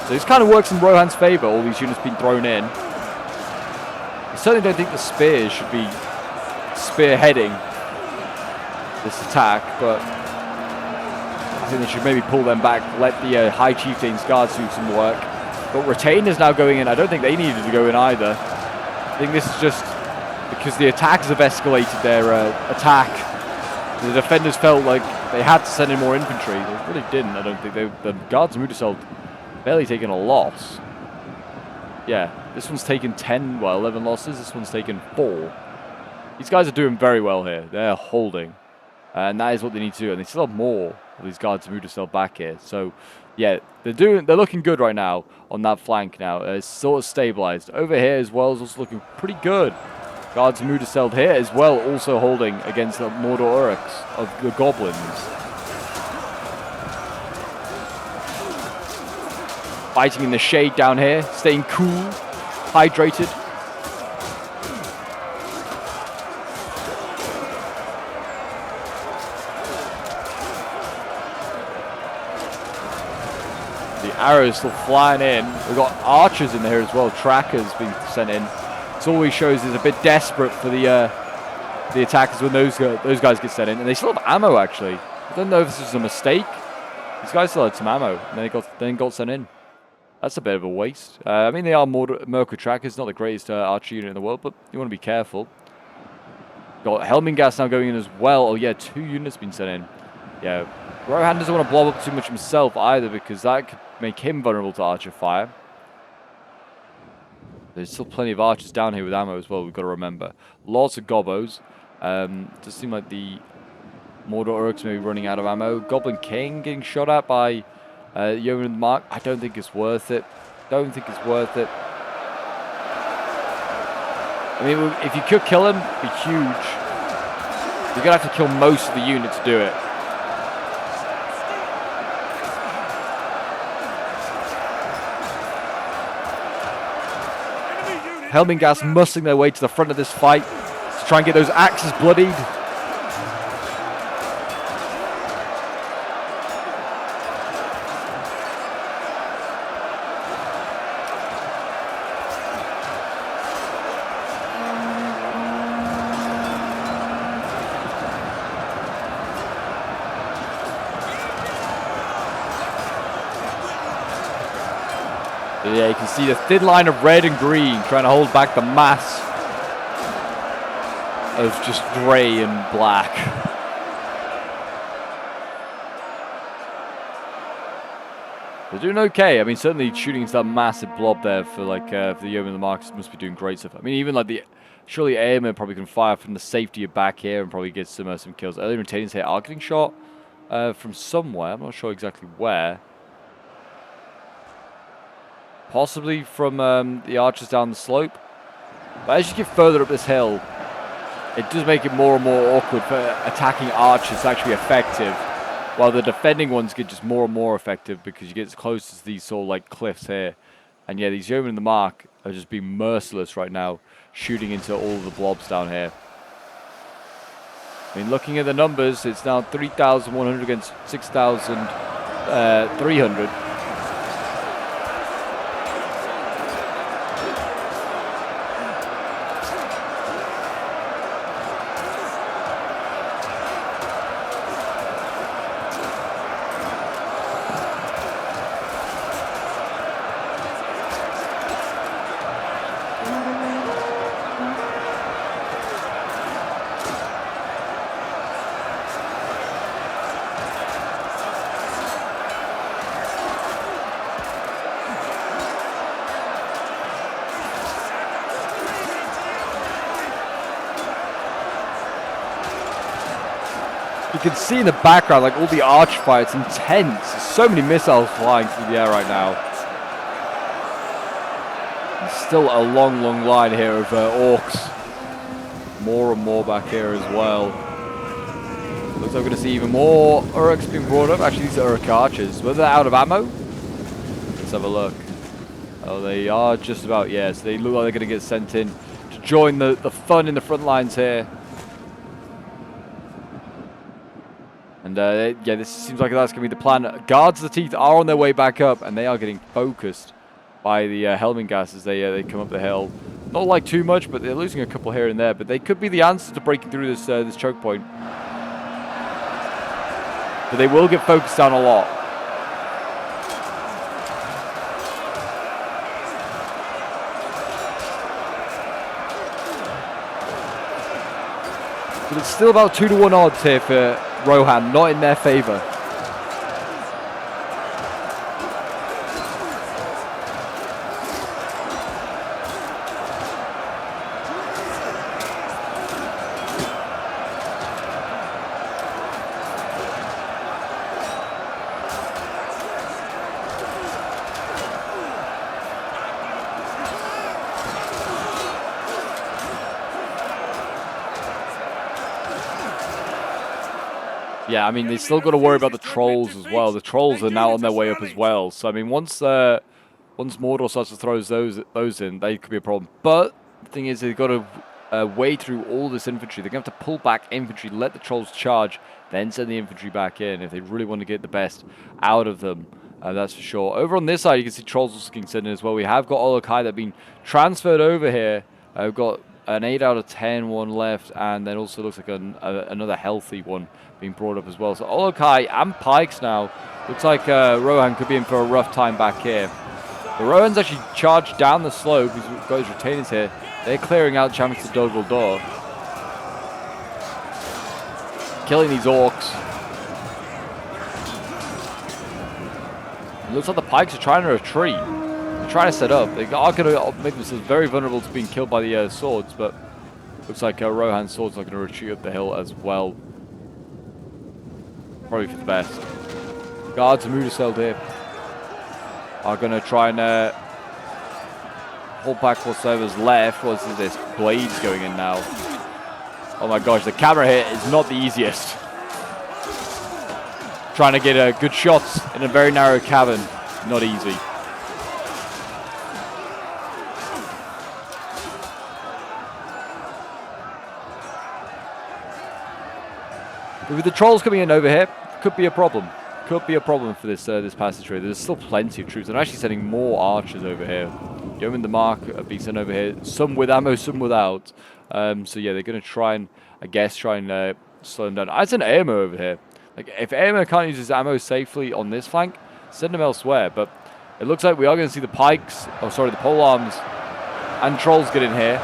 So this kind of works in Rohan's favor, all these units being thrown in. I certainly don't think the spears should be spearheading this attack, but I think they should maybe pull them back, let the High Chieftains guards do some work. But Retainers now going in. I don't think they needed to go in either. I think this is just because the attackers have escalated their attack. The defenders felt like they had to send in more infantry. They really didn't. I don't think the guards of Mudasel barely taken a loss. Yeah, this one's taken 10, well, 11 losses. This one's taken 4. These guys are doing very well here. They're holding. And that is what they need to do. And they still have more of these guards of Mudasel back here. So, yeah, they're looking good right now on that flank now. It's sort of stabilized. Over here as well is also looking pretty good. Guards of Mudasel here as well, also holding against the Mordor orcs of the goblins. Fighting in the shade down here, staying cool, hydrated. The arrows still flying in. We've got archers in there as well, trackers being sent in. This always shows is a bit desperate for the attackers when those guys get sent in, and they still have ammo actually. I don't know if this is a mistake. These guys still had some ammo, and then got sent in. That's a bit of a waste. I mean, they are Merkur trackers, not the greatest archer unit in the world, but you want to be careful. Got Helmingas now going in as well. Oh yeah, 2 units been sent in. Yeah, Rohan doesn't want to blow up too much himself either, because that could make him vulnerable to archer fire. There's still plenty of archers down here with ammo as well, we've got to remember. Lots of gobos. Does seem like the Mordor orcs may be running out of ammo. Goblin King getting shot at by Yeoman of the Mark. I don't think it's worth it. Don't think it's worth it. I mean, if you could kill him, it'd be huge. You're going to have to kill most of the unit to do it. Helmingas muscling their way to the front of this fight to try and get those axes bloodied. Yeah, you can see the thin line of red and green trying to hold back the mass of just grey and black. They're doing okay. I mean, certainly shooting into that massive blob there for the Yeoman of the Marks must be doing great stuff. I mean, even like surely airmen probably can fire from the safety of back here and probably get some kills. Early Retainers here are getting shot from somewhere. I'm not sure exactly where. Possibly from the archers down the slope. But as you get further up this hill, it does make it more and more awkward for attacking archers to actually be effective, while the defending ones get just more and more effective because you get as close as these sort of like cliffs here. And yeah, these Yeomen of the Mark are just being merciless right now, shooting into all the blobs down here. I mean, looking at the numbers, it's now 3,100 against 6,300. You can see in the background, like all the arch fire, it's intense. There's so many missiles flying through the air right now. There's still a long, long line here of orcs. More and more back here as well. Looks like we're going to see even more orcs being brought up. Actually, these are orc archers. Were they out of ammo? Let's have a look. Oh, they are just about, yes. They look like they're going to get sent in to join the fun in the front lines here. And yeah, this seems like that's going to be the plan. Guards of the Teeth are on their way back up, and they are getting focused by the Helmingas as they come up the hill. Not like too much, but they're losing a couple here and there. But they could be the answer to breaking through this choke point. But they will get focused down a lot. But it's still about 2-1 odds here for Rohan, not in their favour. Yeah, I mean, they still got to worry about the trolls as well. The trolls are now on their way up as well. So, I mean, once Mordor starts to throw those in, they could be a problem. But the thing is, they've got to wade through all this infantry. They're going to have to pull back infantry, let the trolls charge, then send the infantry back in if they really want to get the best out of them. That's for sure. Over on this side, you can see trolls also getting sent in as well. We have got Olokai that have been transferred over here. We've got an 8 out of 10 one left, and then also looks like another healthy one being brought up as well. So Olokai and Pikes now. Looks like Rohan could be in for a rough time back here. The Rohan's actually charged down the slope. He's got his retainers here. They're clearing out Champions to Doggle Door. Killing these orcs. It looks like the Pikes are trying to retreat. They're trying to set up. They are going to make themselves very vulnerable to being killed by the swords, but looks like Rohan's swords are going to retreat up the hill as well. Probably for the best. Guards of Mudaseld here are going to try and hold back whatsoever's left. What's this? Blades going in now. Oh my gosh, the camera here is not the easiest. Trying to get good shots in a very narrow cavern. Not easy. But with the trolls coming in over here, could be a problem. Could be a problem for this this passageway. There's still plenty of troops. I'm actually sending more archers over here. Yeoman the Mark are being sent over here. Some with ammo, some without. So yeah, they're going to try and, I guess, slow them down. I send ammo over here. Like, if Aemir can't use his ammo safely on this flank, send him elsewhere. But it looks like we are going to see the pikes, the polearms, and trolls get in here.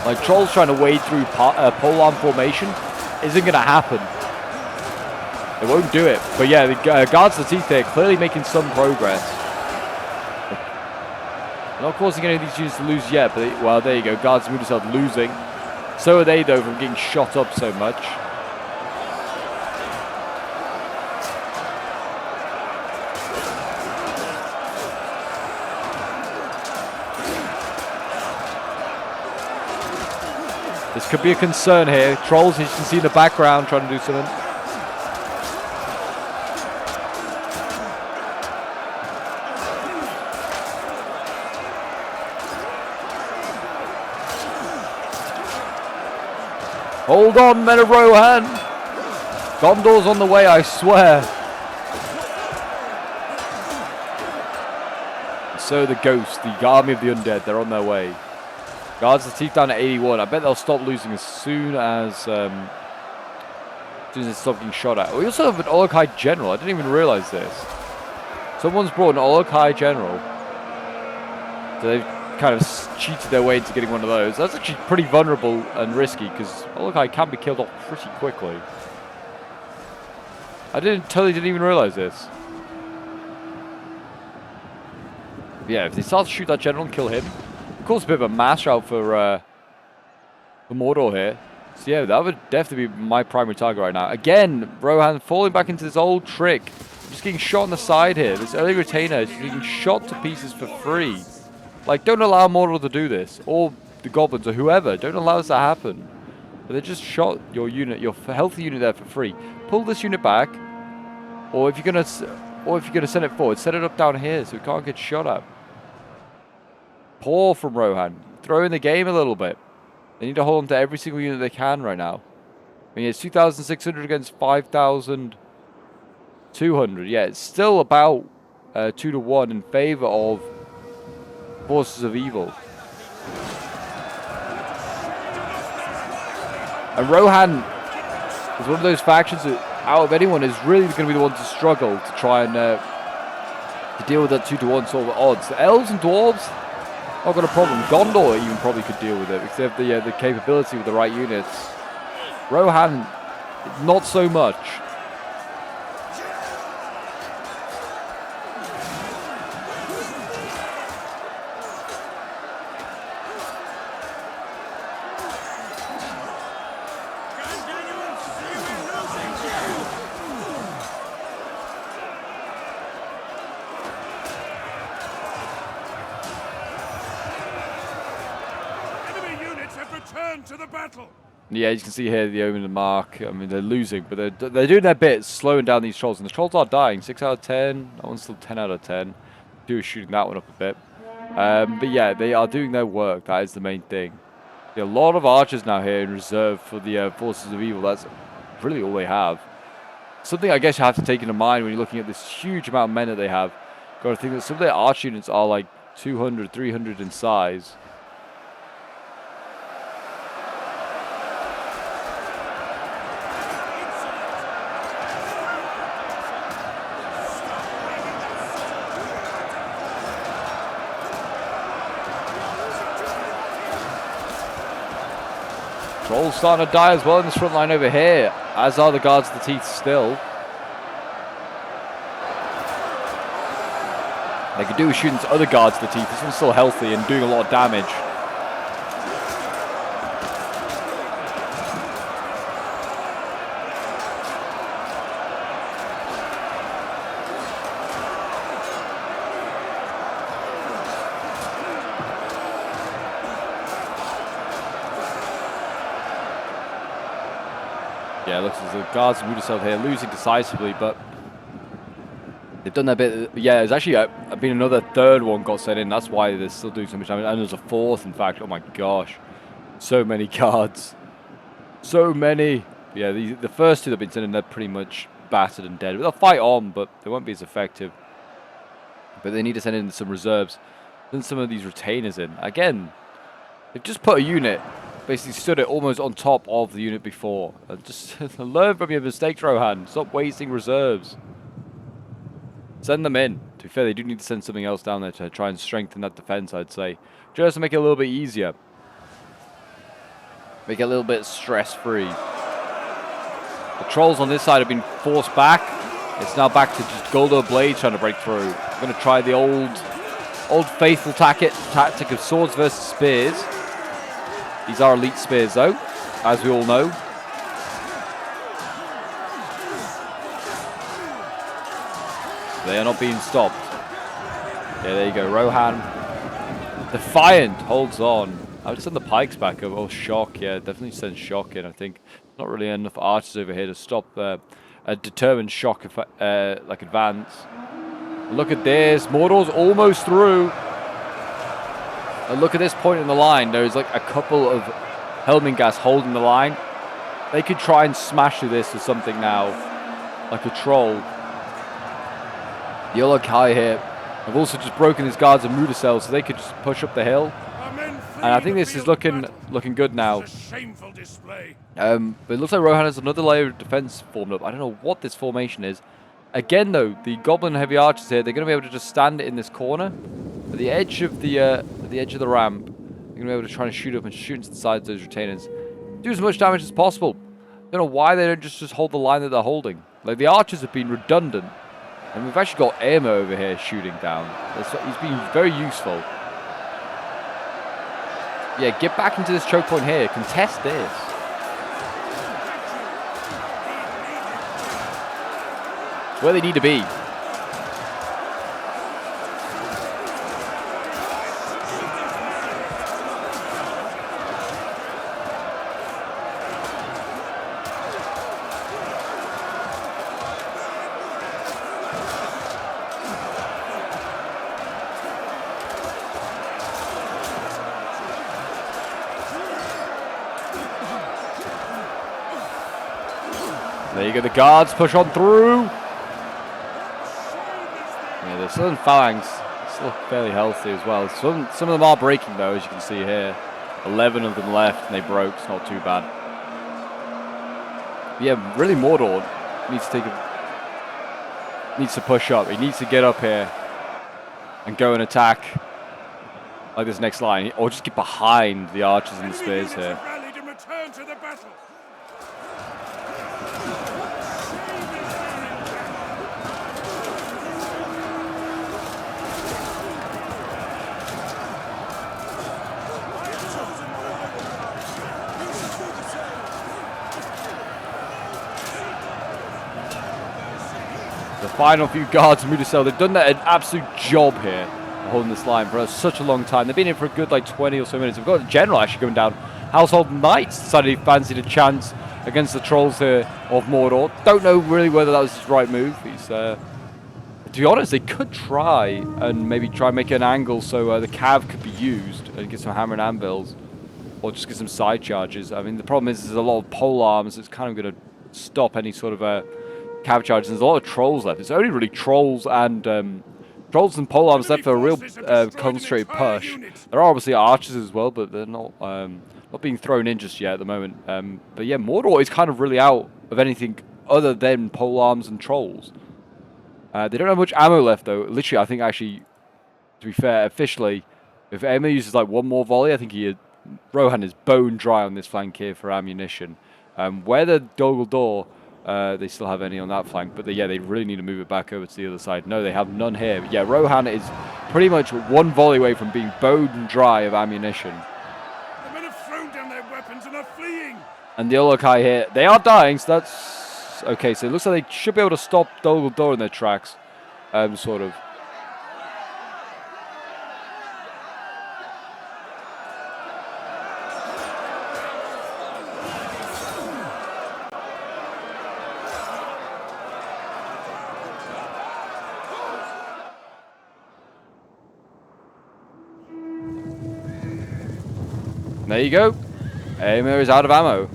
Like, trolls trying to wade through polearm formation isn't going to happen. They won't do it. But yeah, the guards of the teeth there clearly making some progress. Not causing any of these units to lose yet, but well, there you go. Guards of Mudaseld losing. So are they, though, from getting shot up so much. This could be a concern here. Trolls, as you can see in the background, trying to do something. Hold on, men of Rohan. Gondor's on the way, I swear. So the Ghost, the army of the undead, they're on their way. Guards the teeth down at 81. I bet they'll stop losing as soon as they stop getting shot at. We also have an Olokai general. I didn't even realize this. Someone's brought an Olokai general. So they've kind of cheated their way into getting one of those. That's actually pretty vulnerable and risky because Olokai can be killed off pretty quickly. I totally didn't even realize this. Yeah, if they start to shoot that general and kill him, of course, a bit of a mash out for Mordor here. So yeah, that would definitely be my primary target right now. Again, Rohan falling back into this old trick. Just getting shot on the side here. This early retainer is getting shot to pieces for free. Like, don't allow Mordor to do this. Or the goblins or whoever. Don't allow this to happen. But they just shot your unit, your healthy unit there for free. Pull this unit back. Or if you're gonna send it forward, set it up down here so it can't get shot at. Poor from Rohan. Throw in the game a little bit. They need to hold on to every single unit they can right now. I mean, it's 2,600 against 5,200. Yeah, it's still about 2-1 in favor of Forces of Evil. And Rohan is one of those factions that, out of anyone, is really going to be the one to struggle to try and to deal with that 2-1 sort of odds. The elves and dwarves, Not got a problem. Gondor even probably could deal with it because they have the capability with the right units. Rohan, not so much. Enemy units have returned to the battle. Yeah, you can see here the Omen and Mark. I mean, they're losing, but they're doing their bit, slowing down these trolls. And the trolls are dying. 6 out of 10. That one's still 10 out of 10. Two is shooting that one up a bit. But yeah, they are doing their work. That is the main thing. A lot of archers now here in reserve for the forces of evil. That's really all they have. Something I guess you have to take into mind when you're looking at this huge amount of men that they have. Got to think that some of their arch units are like 200, 300 in size. Trolls starting to die as well in this front line over here, as are the guards of the teeth still. They could do with shooting to other guards of the teeth. This one's still healthy and doing a lot of damage. Yeah, it looks as the guards of Mudasel here losing decisively, but they've done their bit. Yeah, there's actually been another third one got sent in. That's why they're still doing so much damage. And there's a fourth, in fact. Oh my gosh. So many guards. So many. Yeah, the first two that have been sent in, they're pretty much battered and dead. They'll fight on, but they won't be as effective. But they need to send in some reserves. Send some of these retainers in. Again, they've just put a unit. Basically stood it almost on top of the unit before. Just learn from your mistakes, Rohan. Stop wasting reserves. Send them in. To be fair, they do need to send something else down there to try and strengthen that defense, I'd say. Just to make it a little bit easier. Make it a little bit stress-free. The trolls on this side have been forced back. It's now back to just Goldo Blade trying to break through. I'm going to try the old faithful tactic of swords versus spears. These are elite spears, though, as we all know. They are not being stopped. Yeah, there you go. Rohan, defiant, holds on. I would send the pikes back over. Oh, shock. Yeah, definitely send shock in, I think. Not really enough archers over here to stop a determined shock like advance. Look at this. Mordor's almost through. And look at this point in the line. There's like a couple of Helmingas holding the line. They could try and smash through this or something now. Like a troll. The Olokai here have also just broken his guards of Mudasel, so they could just push up the hill. And I think this is looking good now. But it looks like Rohan has another layer of defense formed up. I don't know what this formation is. Again, though, the Goblin heavy archers here, they're going to be able to just stand in this corner at the edge of the ramp. They're going to be able to try and shoot up and shoot into the sides of those retainers. Do as much damage as possible. I don't know why they don't just hold the line that they're holding. Like, the archers have been redundant. And we've actually got Aemma over here shooting down. He's been very useful. Yeah, get back into this choke point here. Contest this. It's where they need to be. There you go, the guards push on through. Yeah, the Southern Phalanx still fairly healthy as well. Some of them are breaking though, as you can see here. 11 of them left and they broke, it's not too bad. But yeah, really Mordor needs to push up. He needs to get up here and go and attack. like this next line, or just get behind the archers and the Enemy spears units here. have rallied and returned to the battle. The final few guards of Mudasel, they've done an absolute job here, holding this line for such a long time. They've been in for a good like 20 or so minutes. We've got a general actually going down. Household Knights decided he fancied a chance against the trolls here of Mordor. Don't know really whether that was his right move. He's, to be honest, they could try and maybe try and make an angle so the cav could be used and get some hammer and anvils, or just get some side charges. I mean, the problem is there's a lot of pole arms. It's kind of going to stop any sort of cav charges. There's a lot of trolls left. It's only really trolls and pole arms left for a real concentrated push. There are obviously archers as well, but they're not being thrown in just yet at the moment. But yeah, Mordor is kind of really out of anything other than pole arms and trolls. They don't have much ammo left though. Literally, I think actually, to be fair, officially, if Emma uses like one more volley, I think Rohan is bone dry on this flank here for ammunition. Where the Dol Guldur, they still have any on that flank, but they really need to move it back over to the other side. No, they have none here. But yeah, Rohan is pretty much one volley away from being bone dry of ammunition. The men have thrown down their weapons and are fleeing. And the Olokai here, they are dying, so that's okay. So it looks like they should be able to stop Dol Guldur in their tracks, sort of. There you go. Aemir is out of ammo.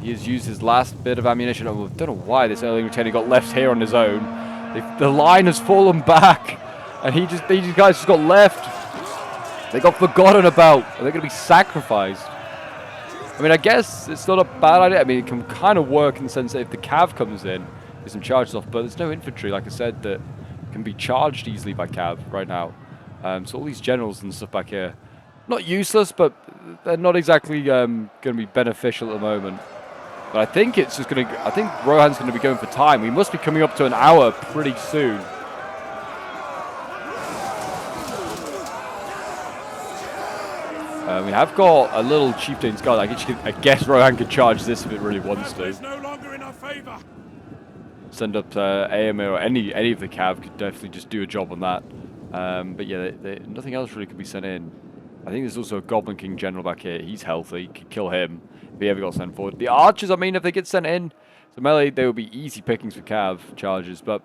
He has used his last bit of ammunition. I don't know why this early retainer got left here on his own. The line has fallen back, and these guys just got left. They got forgotten about, and they're going to be sacrificed. I mean, I guess it's not a bad idea. I mean, it can kind of work in the sense that if the cav comes in, get some charges off, but there's no infantry, like I said, that can be charged easily by cav right now. So all these generals and stuff back here, not useless, but they're not exactly going to be beneficial at the moment. But I think it's just going to. I think Rohan's going to be going for time. We must be coming up to an hour pretty soon. We have got a little chieftain's guard. I guess Rohan could charge this if it really wants to. No longer in our favor. Send up Aemir or any of the cav could definitely just do a job on that. But yeah, nothing else really could be sent in. I think there's also a Goblin King General back here. He's healthy. Could kill him if he ever got sent forward. The archers, I mean, if they get sent in, so melee, they will be easy pickings for cav charges, but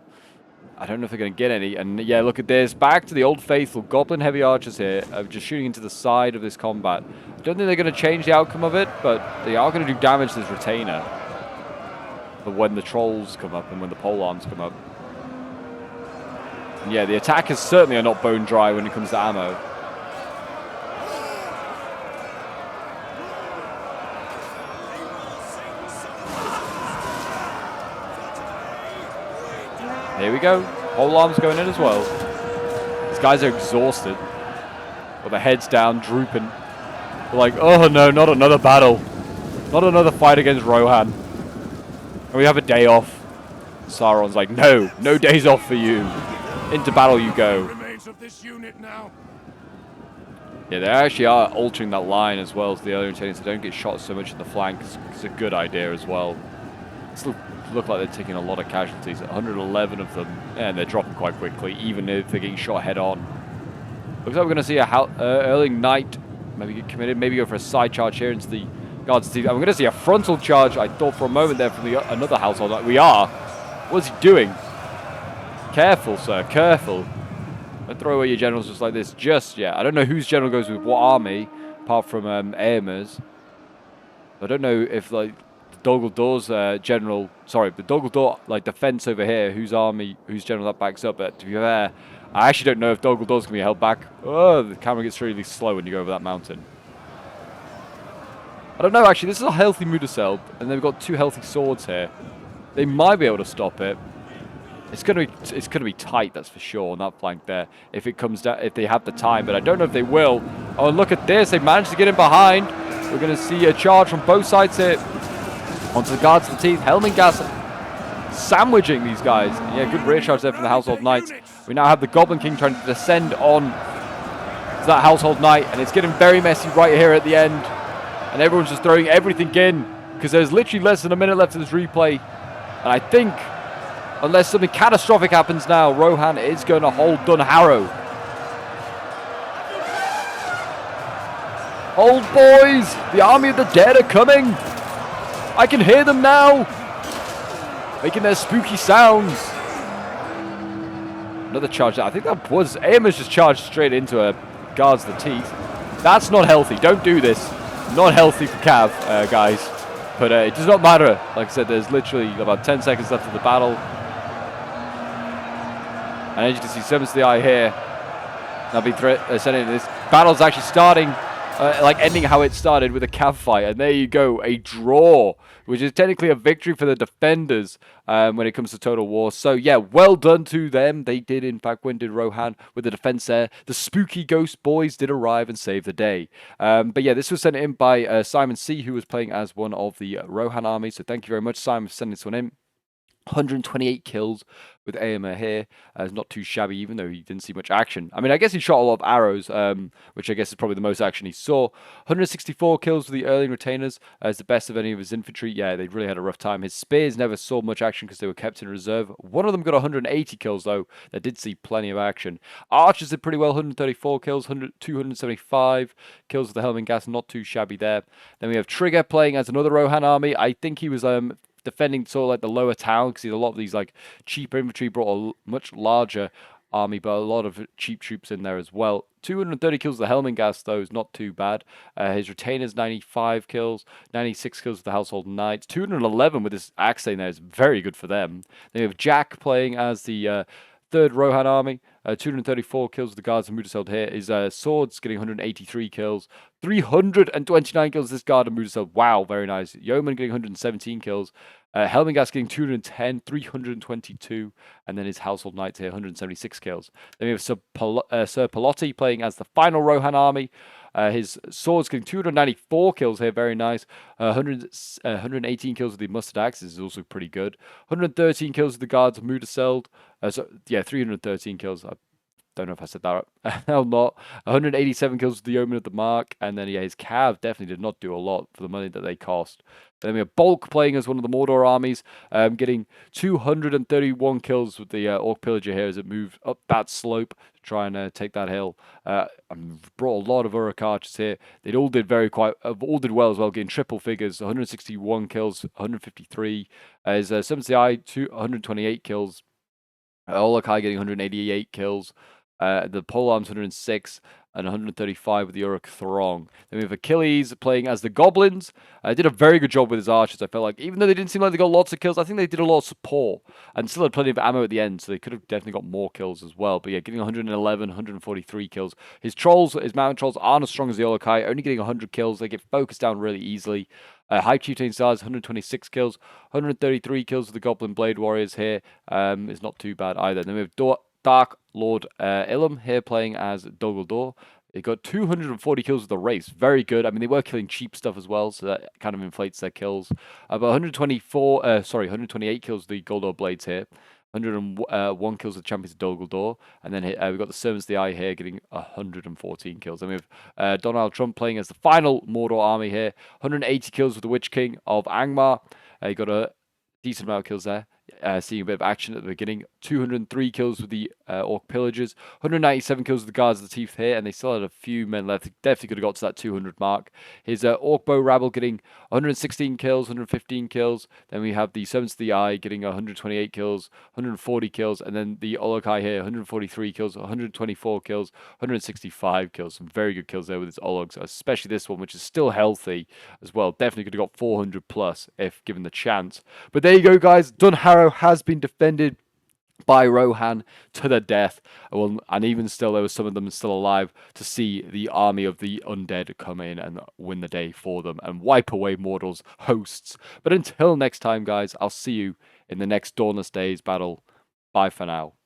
I don't know if they're going to get any. And yeah, look at this. Back to the old faithful Goblin heavy archers here, just shooting into the side of this combat. I don't think they're going to change the outcome of it, but they are going to do damage to this retainer. But when the trolls come up and when the pole arms come up. And yeah, the attackers certainly are not bone dry when it comes to ammo. Here we go. Pole arms going in as well. These guys are exhausted. With their heads down, drooping. They're like, oh no, not another battle. Not another fight against Rohan. And we have a day off. Sauron's like, no days off for you. Into battle you go. Remains of this unit now. Yeah, they actually are altering that line as well as the earlier intelligence. They don't get shot so much in the flank. It's a good idea as well. Still look like they're taking a lot of casualties. 111 of them, and they're dropping quite quickly, even if they're getting shot head on. Looks like we're going to see a early knight maybe get committed, maybe go for a side charge here into the guards. I'm going to see a frontal charge. I thought for a moment there from another household. We are. What's he doing? Careful, sir. Careful. Don't throw away your generals just like this just yet. I don't know whose general goes with what army, apart from Aemir's. I don't know if like Dol Guldur's general, sorry, the Dol Guldur like defense over here, whose general that backs up. But to be fair, I actually don't know if Dol Guldur's going to be held back. Oh, the camera gets really slow when you go over that mountain. I don't know, actually, this is a healthy Mudasel, and they've got two healthy swords here. They might be able to stop it. It's gonna be tight, that's for sure, on that flank there. If it comes down, if they have the time, but I don't know if they will. Oh, and look at this! They managed to get in behind. We're gonna see a charge from both sides here. Onto the guards of the teeth. Helmingast sandwiching these guys. Yeah, good rear charge there from the Household Knights. We now have the Goblin King trying to descend on to that Household Knight, and it's getting very messy right here at the end. And everyone's just throwing everything in because there's literally less than a minute left of this replay. And I think, unless something catastrophic happens now, Rohan is going to hold Dunharrow. Hold, boys! The army of the dead are coming! I can hear them now! Making their spooky sounds. Another charge. I think that was... Aim just charged straight into a guards the teeth. That's not healthy. Don't do this. Not healthy for Cav, guys. But it does not matter. Like I said, there's literally about 10 seconds left of the battle. And as you can see, Summons the Eye here. Now be sending this. Battle's actually starting, like ending how it started with a Cav fight. And there you go, a draw, which is technically a victory for the defenders when it comes to Total War. So yeah, well done to them. They did in fact win, did Rohan with the defense there. The spooky ghost boys did arrive and save the day. But yeah, this was sent in by Simon C, who was playing as one of the Rohan army. So thank you very much, Simon, for sending this one in. 128 kills with Aomer here. It's not too shabby, even though he didn't see much action. I mean, I guess he shot a lot of arrows, which I guess is probably the most action he saw. 164 kills with the early retainers as the best of any of his infantry. Yeah, they really had a rough time. His spears never saw much action because they were kept in reserve. One of them got 180 kills, though. That did see plenty of action. Archers did pretty well. 134 kills, 275 kills with the Helmingast. Not too shabby there. Then we have Trigger playing as another Rohan army. I think he was... defending sort of like the lower town because a lot of these like cheaper infantry brought a much larger army, but a lot of cheap troops in there as well. 230 kills with the Helmingast, though, is not too bad. His retainers, 95 kills, 96 kills with the Household Knights, 211 with his axe in there is very good for them. Then we have Jack playing as the third Rohan army, 234 kills with the Guards of Mudaseld here. His swords getting 183 kills, 329 kills this Guard of Mudaseld. Wow, very nice. Yeoman getting 117 kills. Helmingast getting 210, 322, and then his Household Knights here, 176 kills. Then we have Sir Pelotti playing as the final Rohan army. His swords getting 294 kills here, very nice. 118 kills with the Mustard Axe, this is also pretty good. 113 kills with the Guards of Mudaseld. Yeah, 313 kills. I don't know if I said that right. or not. 187 kills with the Yeoman of the Mark. And then, yeah, his Cav definitely did not do a lot for the money that they cost. Then we have Bulk playing as one of the Mordor armies, getting 231 kills with the Orc Pillager here as it moved up that slope to try and take that hill. Brought a lot of Uruk archers here. They all did all did well as well, getting triple figures. 161 kills, 153. His Summons the Eye, 128 kills. Olokai getting 188 kills. The Polearms 106 and 135 with the Uruk Throng. Then we have Achilles playing as the Goblins. Did a very good job with his archers, I felt like. Even though they didn't seem like they got lots of kills, I think they did a lot of support. And still had plenty of ammo at the end, so they could have definitely got more kills as well. But yeah, getting 111, 143 kills. His mountain trolls aren't as strong as the Olokai, only getting 100 kills. They get focused down really easily. High Chieftain Stars, 126 kills. 133 kills with the Goblin Blade Warriors here. Is not too bad either. Then we have Dark Lord Ilum here playing as Dol He got 240 kills with the race. Very good. I mean, they were killing cheap stuff as well, so that kind of inflates their kills. But 128 kills with the Goldor Blades here. 101 kills with Champions of Dol And then we've got the Servants of the Eye here getting 114 kills. And we have Donald Trump playing as the final Mordor army here. 180 kills with the Witch King of Angmar. He got a decent amount of kills there. Seeing a bit of action at the beginning. 203 kills with the Orc Pillagers. 197 kills with the Guards of the Teeth here, and they still had a few men left. Definitely could have got to that 200 mark. His Orc Bow Rabble getting 116 kills, 115 kills. Then we have the Servants of the Eye getting 128 kills, 140 kills, and then the Olokai here, 143 kills, 124 kills, 165 kills. Some very good kills there with his Ologs, especially this one, which is still healthy as well. Definitely could have got 400 plus if given the chance. But there you go, guys. Dunharrow has been defended by Rohan to the death. Well, and even still, there were some of them still alive to see the army of the undead come in and win the day for them and wipe away Mordor's hosts. But until next time, guys, I'll see you in the next Dawnless Days battle. Bye for now.